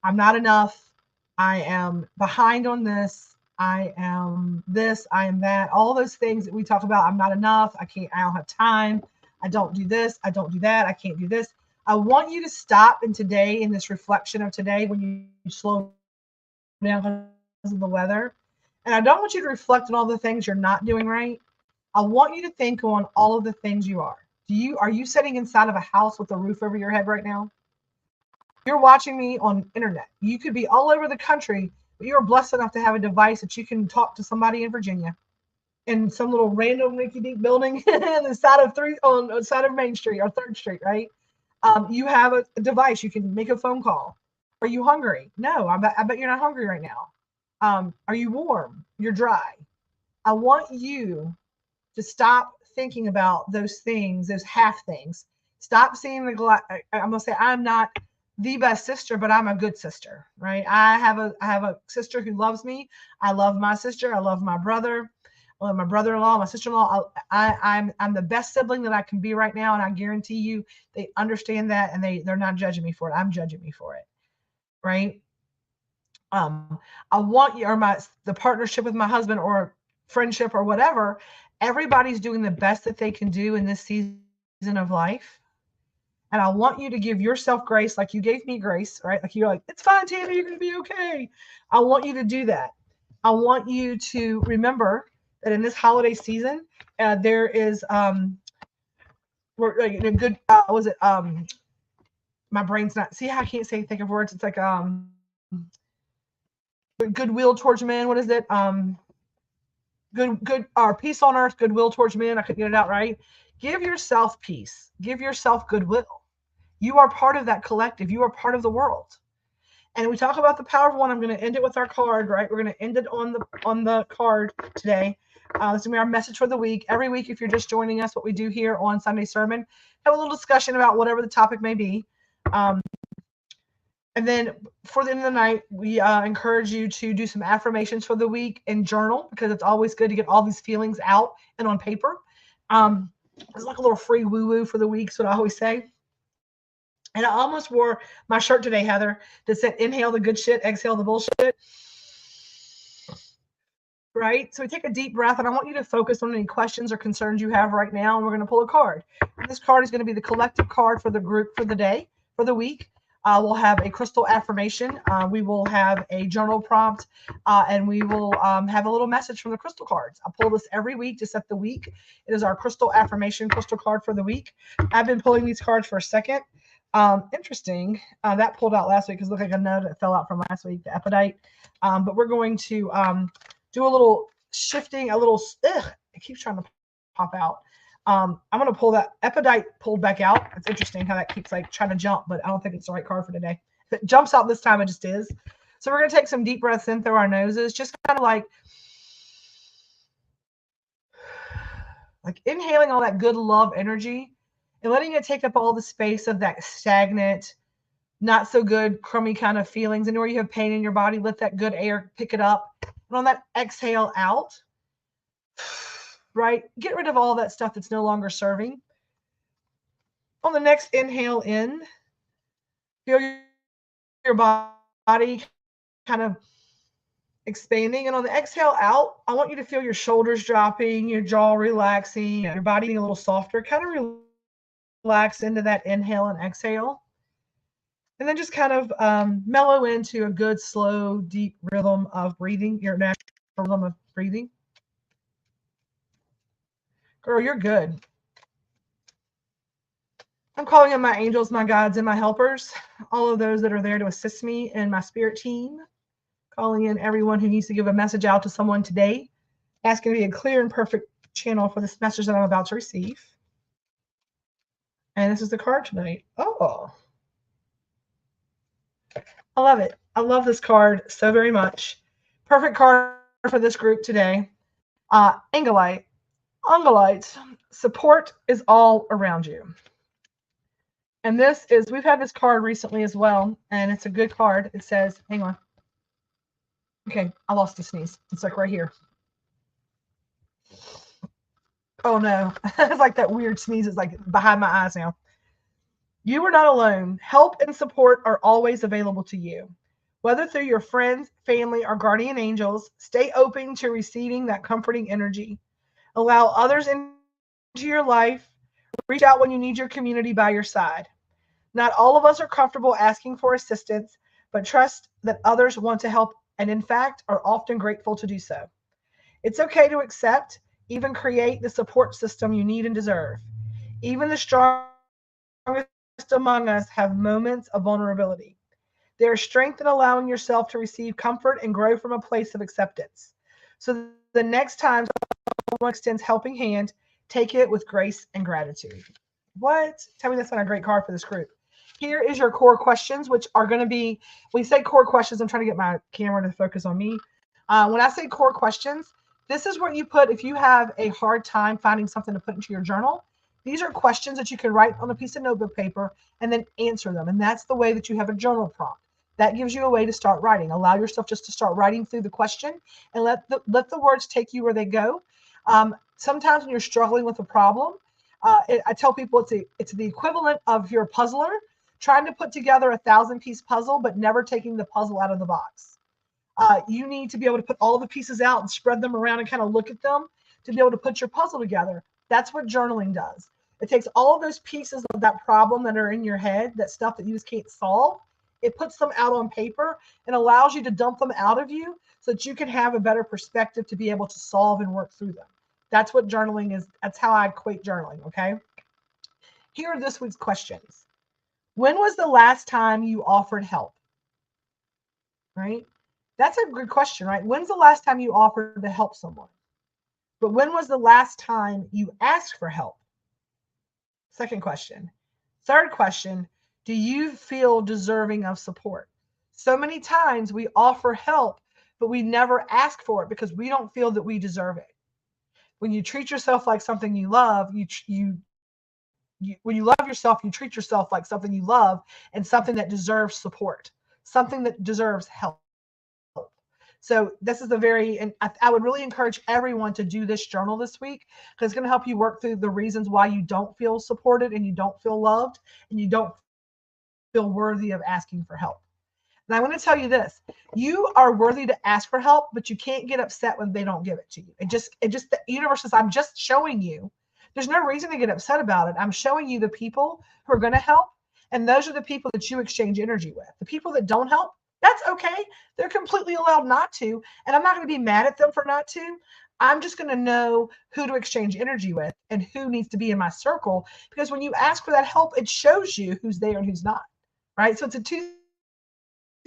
I'm not enough, I am behind on this, I am this, I am that, all those things that we talk about, I'm not enough, I don't have time, I don't do this, I don't do that, I can't do this. I want you to stop in today, in this reflection of today, when you slow down because of the weather. And I don't want you to reflect on all the things you're not doing right. I want you to think on all of the things you are. Are you sitting inside of a house with a roof over your head right now? You're watching me on internet. You could be all over the country, but you're blessed enough to have a device that you can talk to somebody in Virginia in some little random rinky-dink building on the side of Main Street or 3rd Street, right? You have a device. You can make a phone call. Are you hungry? No, I bet you're not hungry right now. Are you warm? You're dry. I want you to stop thinking about those things, those half things. Stop seeing the glass. I'm gonna say I'm not the best sister, but I'm a good sister, right? I have a sister who loves me. I love my sister. I love my brother. I love my brother-in-law, my sister-in-law. I'm the best sibling that I can be right now, and I guarantee you they understand that, and they're not judging me for it. I'm judging me for it, right? I want you, or the partnership with my husband or friendship or whatever, everybody's doing the best that they can do in this season of life. And I want you to give yourself grace like you gave me grace, right? Like you're like, it's fine, Tammy, you're going to be okay. I want you to do that. I want you to remember that in this holiday season, there is we're like a good was it my brain's not, see how I can't think of words. It's like goodwill towards men. What is it? Good or peace on earth, goodwill towards men. I couldn't get it out right. Give yourself peace. Give yourself goodwill. You are part of that collective. You are part of the world. And we talk about the power of one. I'm going to end it with our card, right? We're going to end it on the card today. This is going to be our message for the week. Every week, if you're just joining us, what we do here on Sunday Sermon, have a little discussion about whatever the topic may be. And then for the end of the night, we encourage you to do some affirmations for the week and journal, because it's always good to get all these feelings out and on paper. It's like a little free woo-woo for the week, is what I always say. And I almost wore my shirt today, Heather, that said, inhale the good shit, exhale the bullshit. Right? So we take a deep breath, and I want you to focus on any questions or concerns you have right now, and we're going to pull a card. And this card is going to be the collective card for the group for the day, for the week. We'll have a crystal affirmation. We will have a journal prompt, and we will have a little message from the crystal cards. I pull this every week to set the week. It is our crystal affirmation crystal card for the week. I've been pulling these cards for a second. Interesting. That pulled out last week because it looked like a node that fell out from last week, the epidite. But we're going to do a little shifting, it keeps trying to pop out. I'm going to pull that epidite pulled back out. It's interesting how that keeps like trying to jump, but I don't think it's the right card for today. If it jumps out this time, it just is. So we're going to take some deep breaths in through our noses, just kind of like inhaling all that good love energy and letting it take up all the space of that stagnant, not so good, crummy kind of feelings. And where you have pain in your body, let that good air pick it up. And on that exhale out, right? Get rid of all that stuff that's no longer serving. On the next inhale in, feel your body kind of expanding. And on the exhale out, I want you to feel your shoulders dropping, your jaw relaxing, your body being a little softer. Kind of relax into that inhale and exhale. And then just kind of mellow into a good, slow, deep rhythm of breathing, your natural rhythm of breathing. Girl, you're good. I'm calling in my angels, my guides, and my helpers, all of those that are there to assist me in my spirit team. Calling in everyone who needs to give a message out to someone today, asking to be a clear and perfect channel for this message that I'm about to receive. And this is the card tonight. Oh, I love it. I love this card so very much. Perfect card for this group today. Angellite. Support is all around you. And this is, we've had this card recently as well, and it's a good card. It says, hang on. Okay, I lost a sneeze. It's like right here. Oh no, it's like that weird sneeze. It's like behind my eyes now. You are not alone. Help and support are always available to you. Whether through your friends, family, or guardian angels, stay open to receiving that comforting energy. Allow others into your life. Reach out when you need your community by your side. Not all of us are comfortable asking for assistance, but trust that others want to help and, in fact, are often grateful to do so. It's okay to accept, even create the support system you need and deserve. Even the strongest among us have moments of vulnerability. There is strength in allowing yourself to receive comfort and grow from a place of acceptance. So the next time someone extends helping hand, take it with grace and gratitude. What? Tell me that's not a great card for this group. Here is your core questions, which are going to be, when you say core questions, I'm trying to get my camera to focus on me. When I say core questions, this is what you put if you have a hard time finding something to put into your journal. These are questions that you can write on a piece of notebook paper and then answer them. And that's the way that you have a journal prompt. That gives you a way to start writing. Allow yourself just to start writing through the question and let the words take you where they go. Sometimes when you're struggling with a problem, I tell people it's the equivalent of your puzzler trying to put together a 1,000-piece puzzle, but never taking the puzzle out of the box. You need to be able to put all the pieces out and spread them around and kind of look at them to be able to put your puzzle together. That's what journaling does. It takes all of those pieces of that problem that are in your head, that stuff that you just can't solve. It puts them out on paper and allows you to dump them out of you so that you can have a better perspective to be able to solve and work through them. That's what journaling is. That's how I equate journaling, okay? Here are this week's questions. When was the last time you offered help? Right? That's a good question, right? When's the last time you offered to help someone? But when was the last time you asked for help? Second question. Third question, do you feel deserving of support? So many times we offer help, but we never ask for it because we don't feel that we deserve it. When you treat yourself like something you love, when you love yourself, you treat yourself like something you love and something that deserves support, something that deserves help. So this is and I would really encourage everyone to do this journal this week because it's going to help you work through the reasons why you don't feel supported and you don't feel loved and you don't feel worthy of asking for help. And I want to tell you this, you are worthy to ask for help, but you can't get upset when they don't give it to you. The universe says, I'm just showing you. There's no reason to get upset about it. I'm showing you the people who are going to help. And those are the people that you exchange energy with. The people that don't help, that's okay. They're completely allowed not to. And I'm not going to be mad at them for not to. I'm just going to know who to exchange energy with and who needs to be in my circle. Because when you ask for that help, it shows you who's there and who's not. Right? So it's a two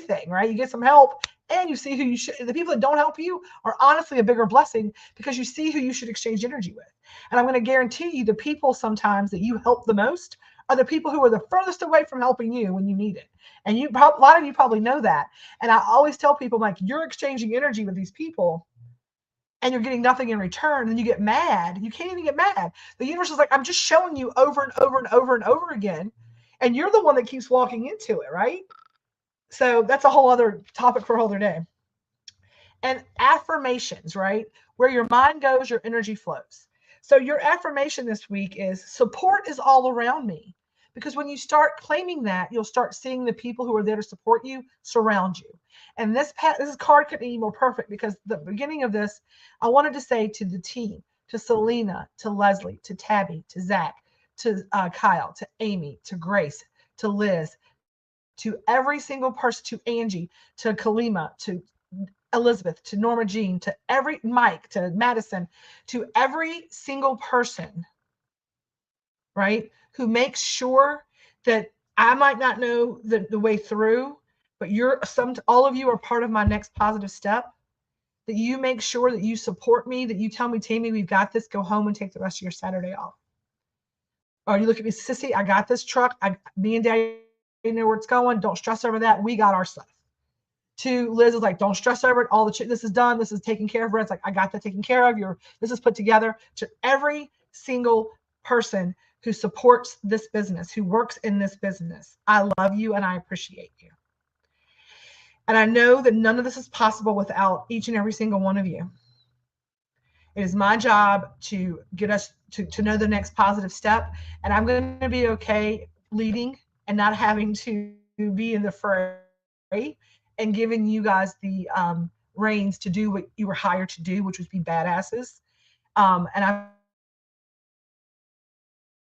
thing, right? You get some help and you see who you should. The people that don't help you are honestly a bigger blessing because you see who you should exchange energy with. And I'm going to guarantee you the people sometimes that you help the most are the people who are the furthest away from helping you when you need it. And a lot of you probably know that. And I always tell people, like, you're exchanging energy with these people and you're getting nothing in return. And you get mad. You can't even get mad. The universe is like, I'm just showing you over and over and over and over again. And you're the one that keeps walking into it, right? So that's a whole other topic for a whole other day. And affirmations, right? Where your mind goes, your energy flows. So your affirmation this week is support is all around me. Because when you start claiming that, you'll start seeing the people who are there to support you surround you. And this card couldn't be more perfect, because the beginning of this, I wanted to say to the team, to Selena, to Leslie, to Tabby, to Zach, to Kyle, to Amy, to Grace, to Liz, to every single person, to Angie, to Kalima, to Elizabeth, to Norma Jean, to every Mike, to Madison, to every single person, right, who makes sure that I might not know the way through, but all of you are part of my next positive step. That you make sure that you support me, that you tell me, Tammy, we've got this, go home and take the rest of your Saturday off. Or you look at me, Sissy, I got this truck. Me and Daddy know where it's going. Don't stress over that. We got our stuff. To Liz is like, don't stress over it. This is done. This is taken care of. It's like, I got that taken care of. This is put together. To every single person who supports this business, who works in this business, I love you and I appreciate you. And I know that none of this is possible without each and every single one of you. It is my job to get us to know the next positive step. And I'm going to be okay leading and not having to be in the fray, and giving you guys the reins to do what you were hired to do, which was be badasses. And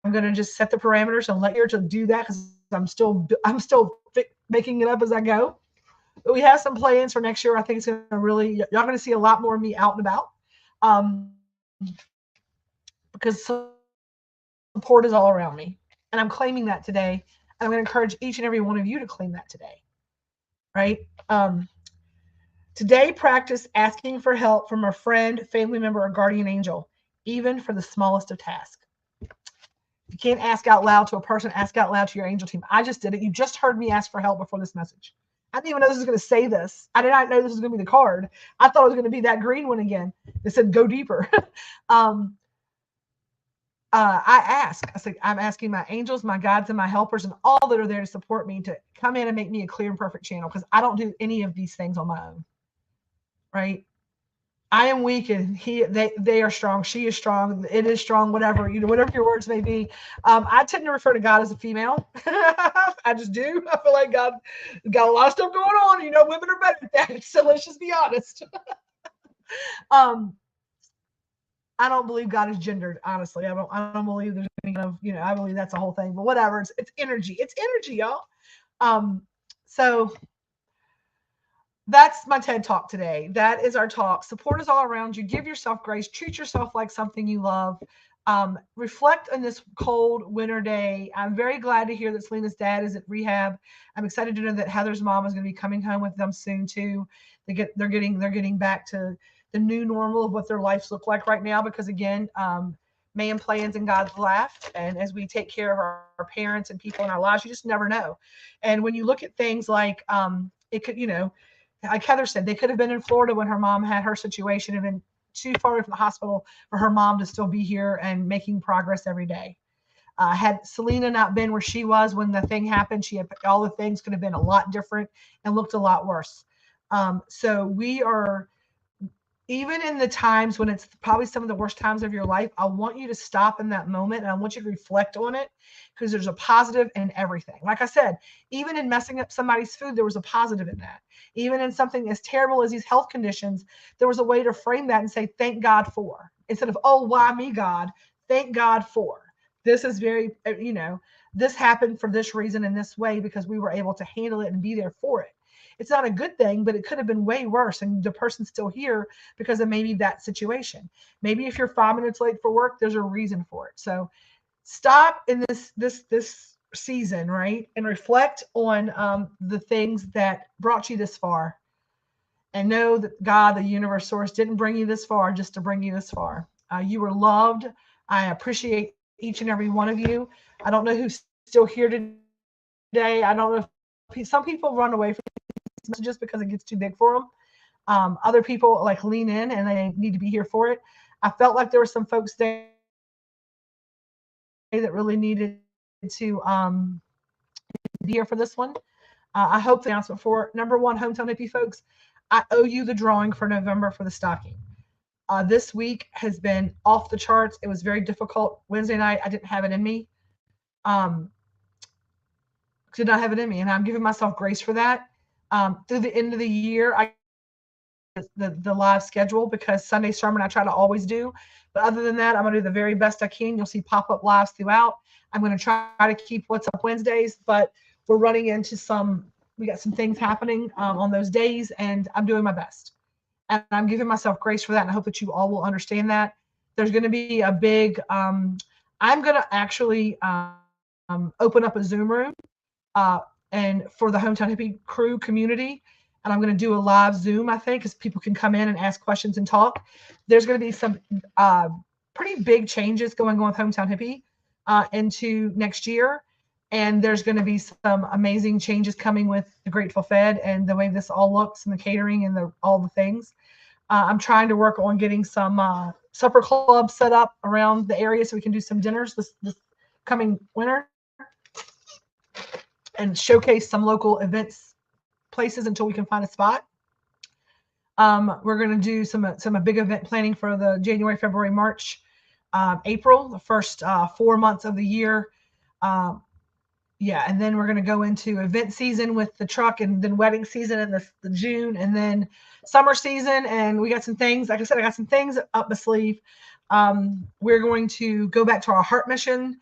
I'm going to just set the parameters and let you to do that, because I'm still making it up as I go. But we have some plans for next year. I think it's going to really, y'all going to see a lot more of me out and about, because support is all around me. And I'm claiming that today. And I'm going to encourage each and every one of you to claim that today, right? Today, practice asking for help from a friend, family member, or guardian angel, even for the smallest of tasks. You can't ask out loud to a person, ask out loud to your angel team. I just did it. You just heard me ask for help before this message. I didn't even know this was going to say this. I did not know this was going to be the card. I thought it was going to be that green one again. It said, go deeper. I said, I'm asking my angels, my guides, and my helpers, and all that are there to support me, to come in and make me a clear and perfect channel, because I don't do any of these things on my own, right? I am weak and they are strong. She is strong. It is strong, whatever, whatever your words may be. I tend to refer to God as a female. I just do. I feel like God got a lot of stuff going on. Women are better at that. So let's just be honest. I don't believe God is gendered, honestly. I don't believe there's any kind of, I believe that's a whole thing, but whatever. It's energy. It's energy, y'all. So that's my TED Talk today. That is our talk. Support is all around you. Give yourself grace. Treat yourself like something you love. Reflect on this cold winter day. I'm very glad to hear that Selena's dad is at rehab. I'm excited to know that Heather's mom is going to be coming home with them soon too. They're getting back to the new normal of what their lives look like right now, because again, man plans and God's laugh. And as we take care of our parents and people in our lives, you just never know. And when you look at things like it could, like Heather said, they could have been in Florida when her mom had her situation, and been too far away from the hospital for her mom to still be here and making progress every day. Had Selena not been where she was when the thing happened, all the things could have been a lot different and looked a lot worse. So we are, even in the times when it's probably some of the worst times of your life, I want you to stop in that moment and I want you to reflect on it, because there's a positive in everything. Like I said, even in messing up somebody's food, there was a positive in that. Even in something as terrible as these health conditions, there was a way to frame that and say, thank God for, instead of, oh, why me, God? Thank God for. This is very, this happened for this reason in this way, because we were able to handle it and be there for it. It's not a good thing, but it could have been way worse, and the person's still here because of maybe that situation. Maybe if you're 5 minutes late for work, there's a reason for it. So stop in this season, right, and reflect on the things that brought you this far, and know that God, the universe source, didn't bring you this far just to bring you this far. You were loved. I appreciate each and every one of you. I don't know who's still here today. I don't know if some people run away from messages because it gets too big for them. Other people like lean in and they need to be here for it. I felt like there were some folks there that really needed to be here for this one. I hope the announcement for number one, Hometown Hippie folks. I owe you the drawing for November for the stocking. This week has been off the charts. It was very difficult. Wednesday night, I didn't have it in me. Did not have it in me, and I'm giving myself grace for that. Through the end of the year, I the live schedule because Sunday sermon I try to always do. But other than that, I'm going to do the very best I can. You'll see pop-up lives throughout. I'm going to try to keep What's Up Wednesdays, but we're running into we got some things happening on those days, and I'm doing my best. And I'm giving myself grace for that, and I hope that you all will understand that. There's going to be a big, I'm going to actually open up a Zoom room and for the Hometown Hippie crew community. And I'm going to do a live Zoom, I think, because people can come in and ask questions and talk. There's going to be some pretty big changes going on with Hometown Hippie into next year. And there's going to be some amazing changes coming with the Grateful Fed and the way this all looks and the catering and all the things. I'm trying to work on getting some supper clubs set up around the area so we can do some dinners this coming winter and showcase some local events places until we can find a spot. We're going to do some big event planning for the January, February, March, April, the first 4 months of the year. And then we're going to go into event season with the truck, and then wedding season in the June, and then summer season. And we got some things, like I said, I got some things up the sleeve. We're going to go back to our heart mission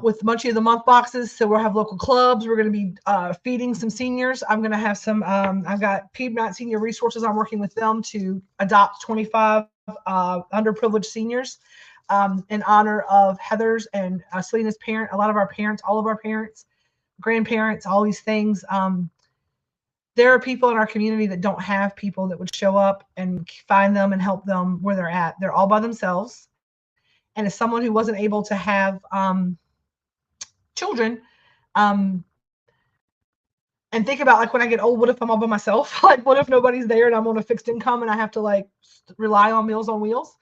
with Munchie of the Month boxes. So we'll have local clubs. We're going to be feeding some seniors. I'm going to have some, I've got Piedmont Senior Resources. I'm working with them to adopt 25 underprivileged seniors in honor of Heather's and Selena's parent, a lot of our parents, all of our parents, grandparents, all these things. There are people in our community that don't have people that would show up and find them and help them where they're at. They're all by themselves. And as someone who wasn't able to have children, and think about, like, when I get old, what if I'm all by myself? Like, what if nobody's there and I'm on a fixed income and I have to like rely on Meals on Wheels?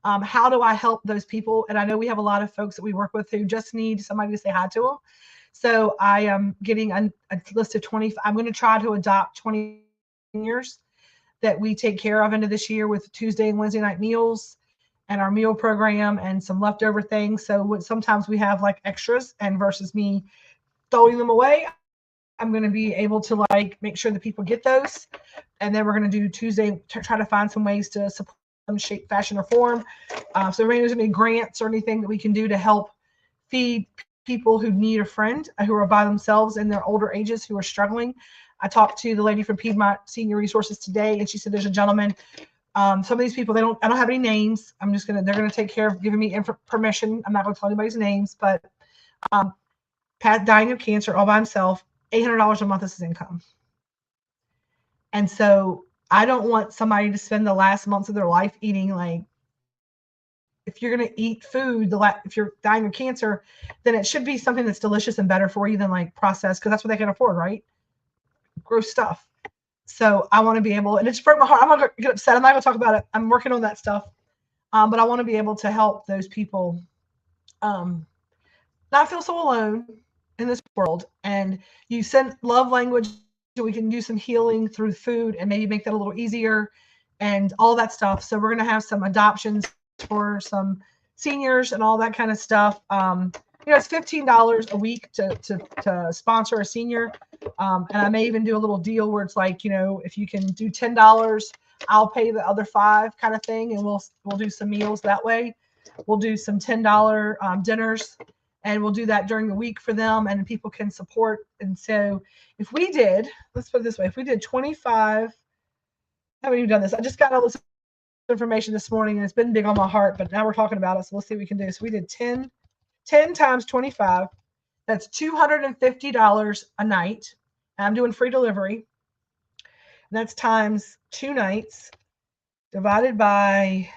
How do I help those people? And I know we have a lot of folks that we work with who just need somebody to say hi to them. So I am getting a list of 20. I'm going to try to adopt 20 seniors that we take care of into this year with Tuesday and Wednesday night meals and our meal program and some leftover things. So sometimes we have like extras, and versus me throwing them away, I'm going to be able to like make sure that people get those. And then we're going to do Tuesday, try to find some ways to support some shape, fashion, or form. So there's any grants or anything that we can do to help feed people who need a friend, who are by themselves in their older ages, who are struggling. I talked to the lady from Piedmont Senior Resources today, and she said there's a gentleman. Some of these people, I don't have any names. They're going to take care of giving me permission. I'm not going to tell anybody's names, but Pat dying of cancer all by himself, $800 a month is his income. And so I don't want somebody to spend the last months of their life eating, like, if you're going to eat food, if you're dying of cancer, then it should be something that's delicious and better for you than like processed, because that's what they can afford, right? Gross stuff. So I want to be able, and it's broke my heart. I'm not going to get upset. I'm not going to talk about it. I'm working on that stuff. But I want to be able to help those people not feel so alone in this world. And you send love language, so we can do some healing through food and maybe make that a little easier and all that stuff. So we're going to have some adoptions for some seniors and all that kind of stuff. It's $15 a week to sponsor a senior. And I may even do a little deal where it's like, if you can do $10, I'll pay the other $5 kind of thing. And we'll do some meals that way. We'll do some $10 dinners, and we'll do that during the week for them, and people can support. And so if we did, let's put it this way, if we did 25, I haven't even done this. I just got all this information this morning, and it's been big on my heart, but now we're talking about it. So let's see what we can do. So we did 10 times 25. That's $250 a night. And I'm doing free delivery. And that's times 2 nights divided by,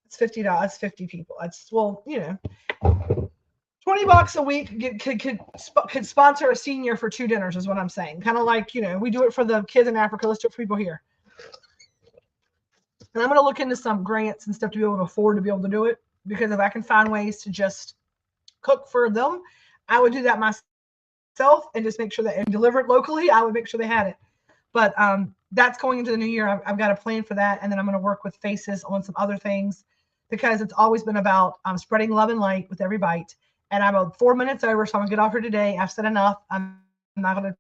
it's $50. That's 50 people. That's, $20 a week could sponsor a senior for 2 dinners is what I'm saying. Kind of like, we do it for the kids in Africa. Let's do it for people here. And I'm going to look into some grants and stuff to be able to afford to be able to do it, because if I can find ways to just cook for them, I would do that myself. myself and just make sure that and deliver it locally, I would make sure they had it. But that's going into the new year. I've got a plan for that. And then I'm going to work with Faces on some other things because it's always been about spreading love and light with every bite. And I'm about 4 minutes over, so I'm going to get off here today. I've said enough. I'm not going to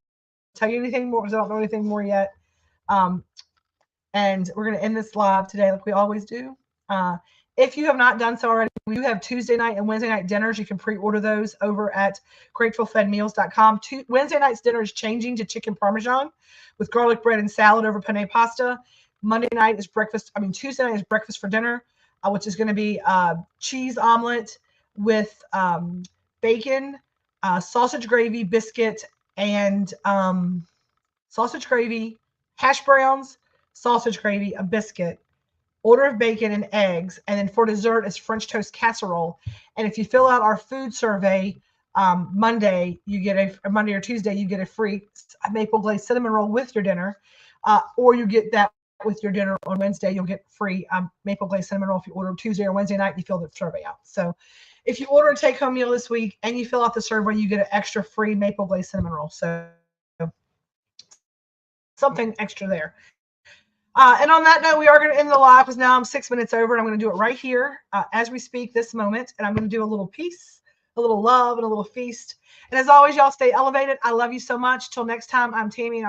tell you anything more because I don't know anything more yet. And we're going to end this live today like we always do. If you have not done so already, we do have Tuesday night and Wednesday night dinners. You can pre-order those over at gratefulfedmeals.com. Wednesday night's dinner is changing to chicken parmesan with garlic bread and salad over penne pasta. Monday night is breakfast. Tuesday night is breakfast for dinner, which is going to be cheese omelet with bacon, sausage gravy, biscuit, and sausage gravy, hash browns, sausage gravy, a biscuit, order of bacon and eggs, and then for dessert is French toast casserole. And if you fill out our food survey Monday, you get a Monday or Tuesday, you get a free maple glazed cinnamon roll with your dinner, or you get that with your dinner on Wednesday. You'll get free maple glazed cinnamon roll if you order Tuesday or Wednesday night and you fill the survey out. So if you order a take-home meal this week and you fill out the survey, you get an extra free maple glazed cinnamon roll. So something extra there. And on that note, we are going to end the live because now I'm 6 minutes over and I'm going to do it right here as we speak this moment. And I'm going to do a little peace, a little love, and a little feast. And as always, y'all stay elevated. I love you so much. Till next time, I'm Tammy.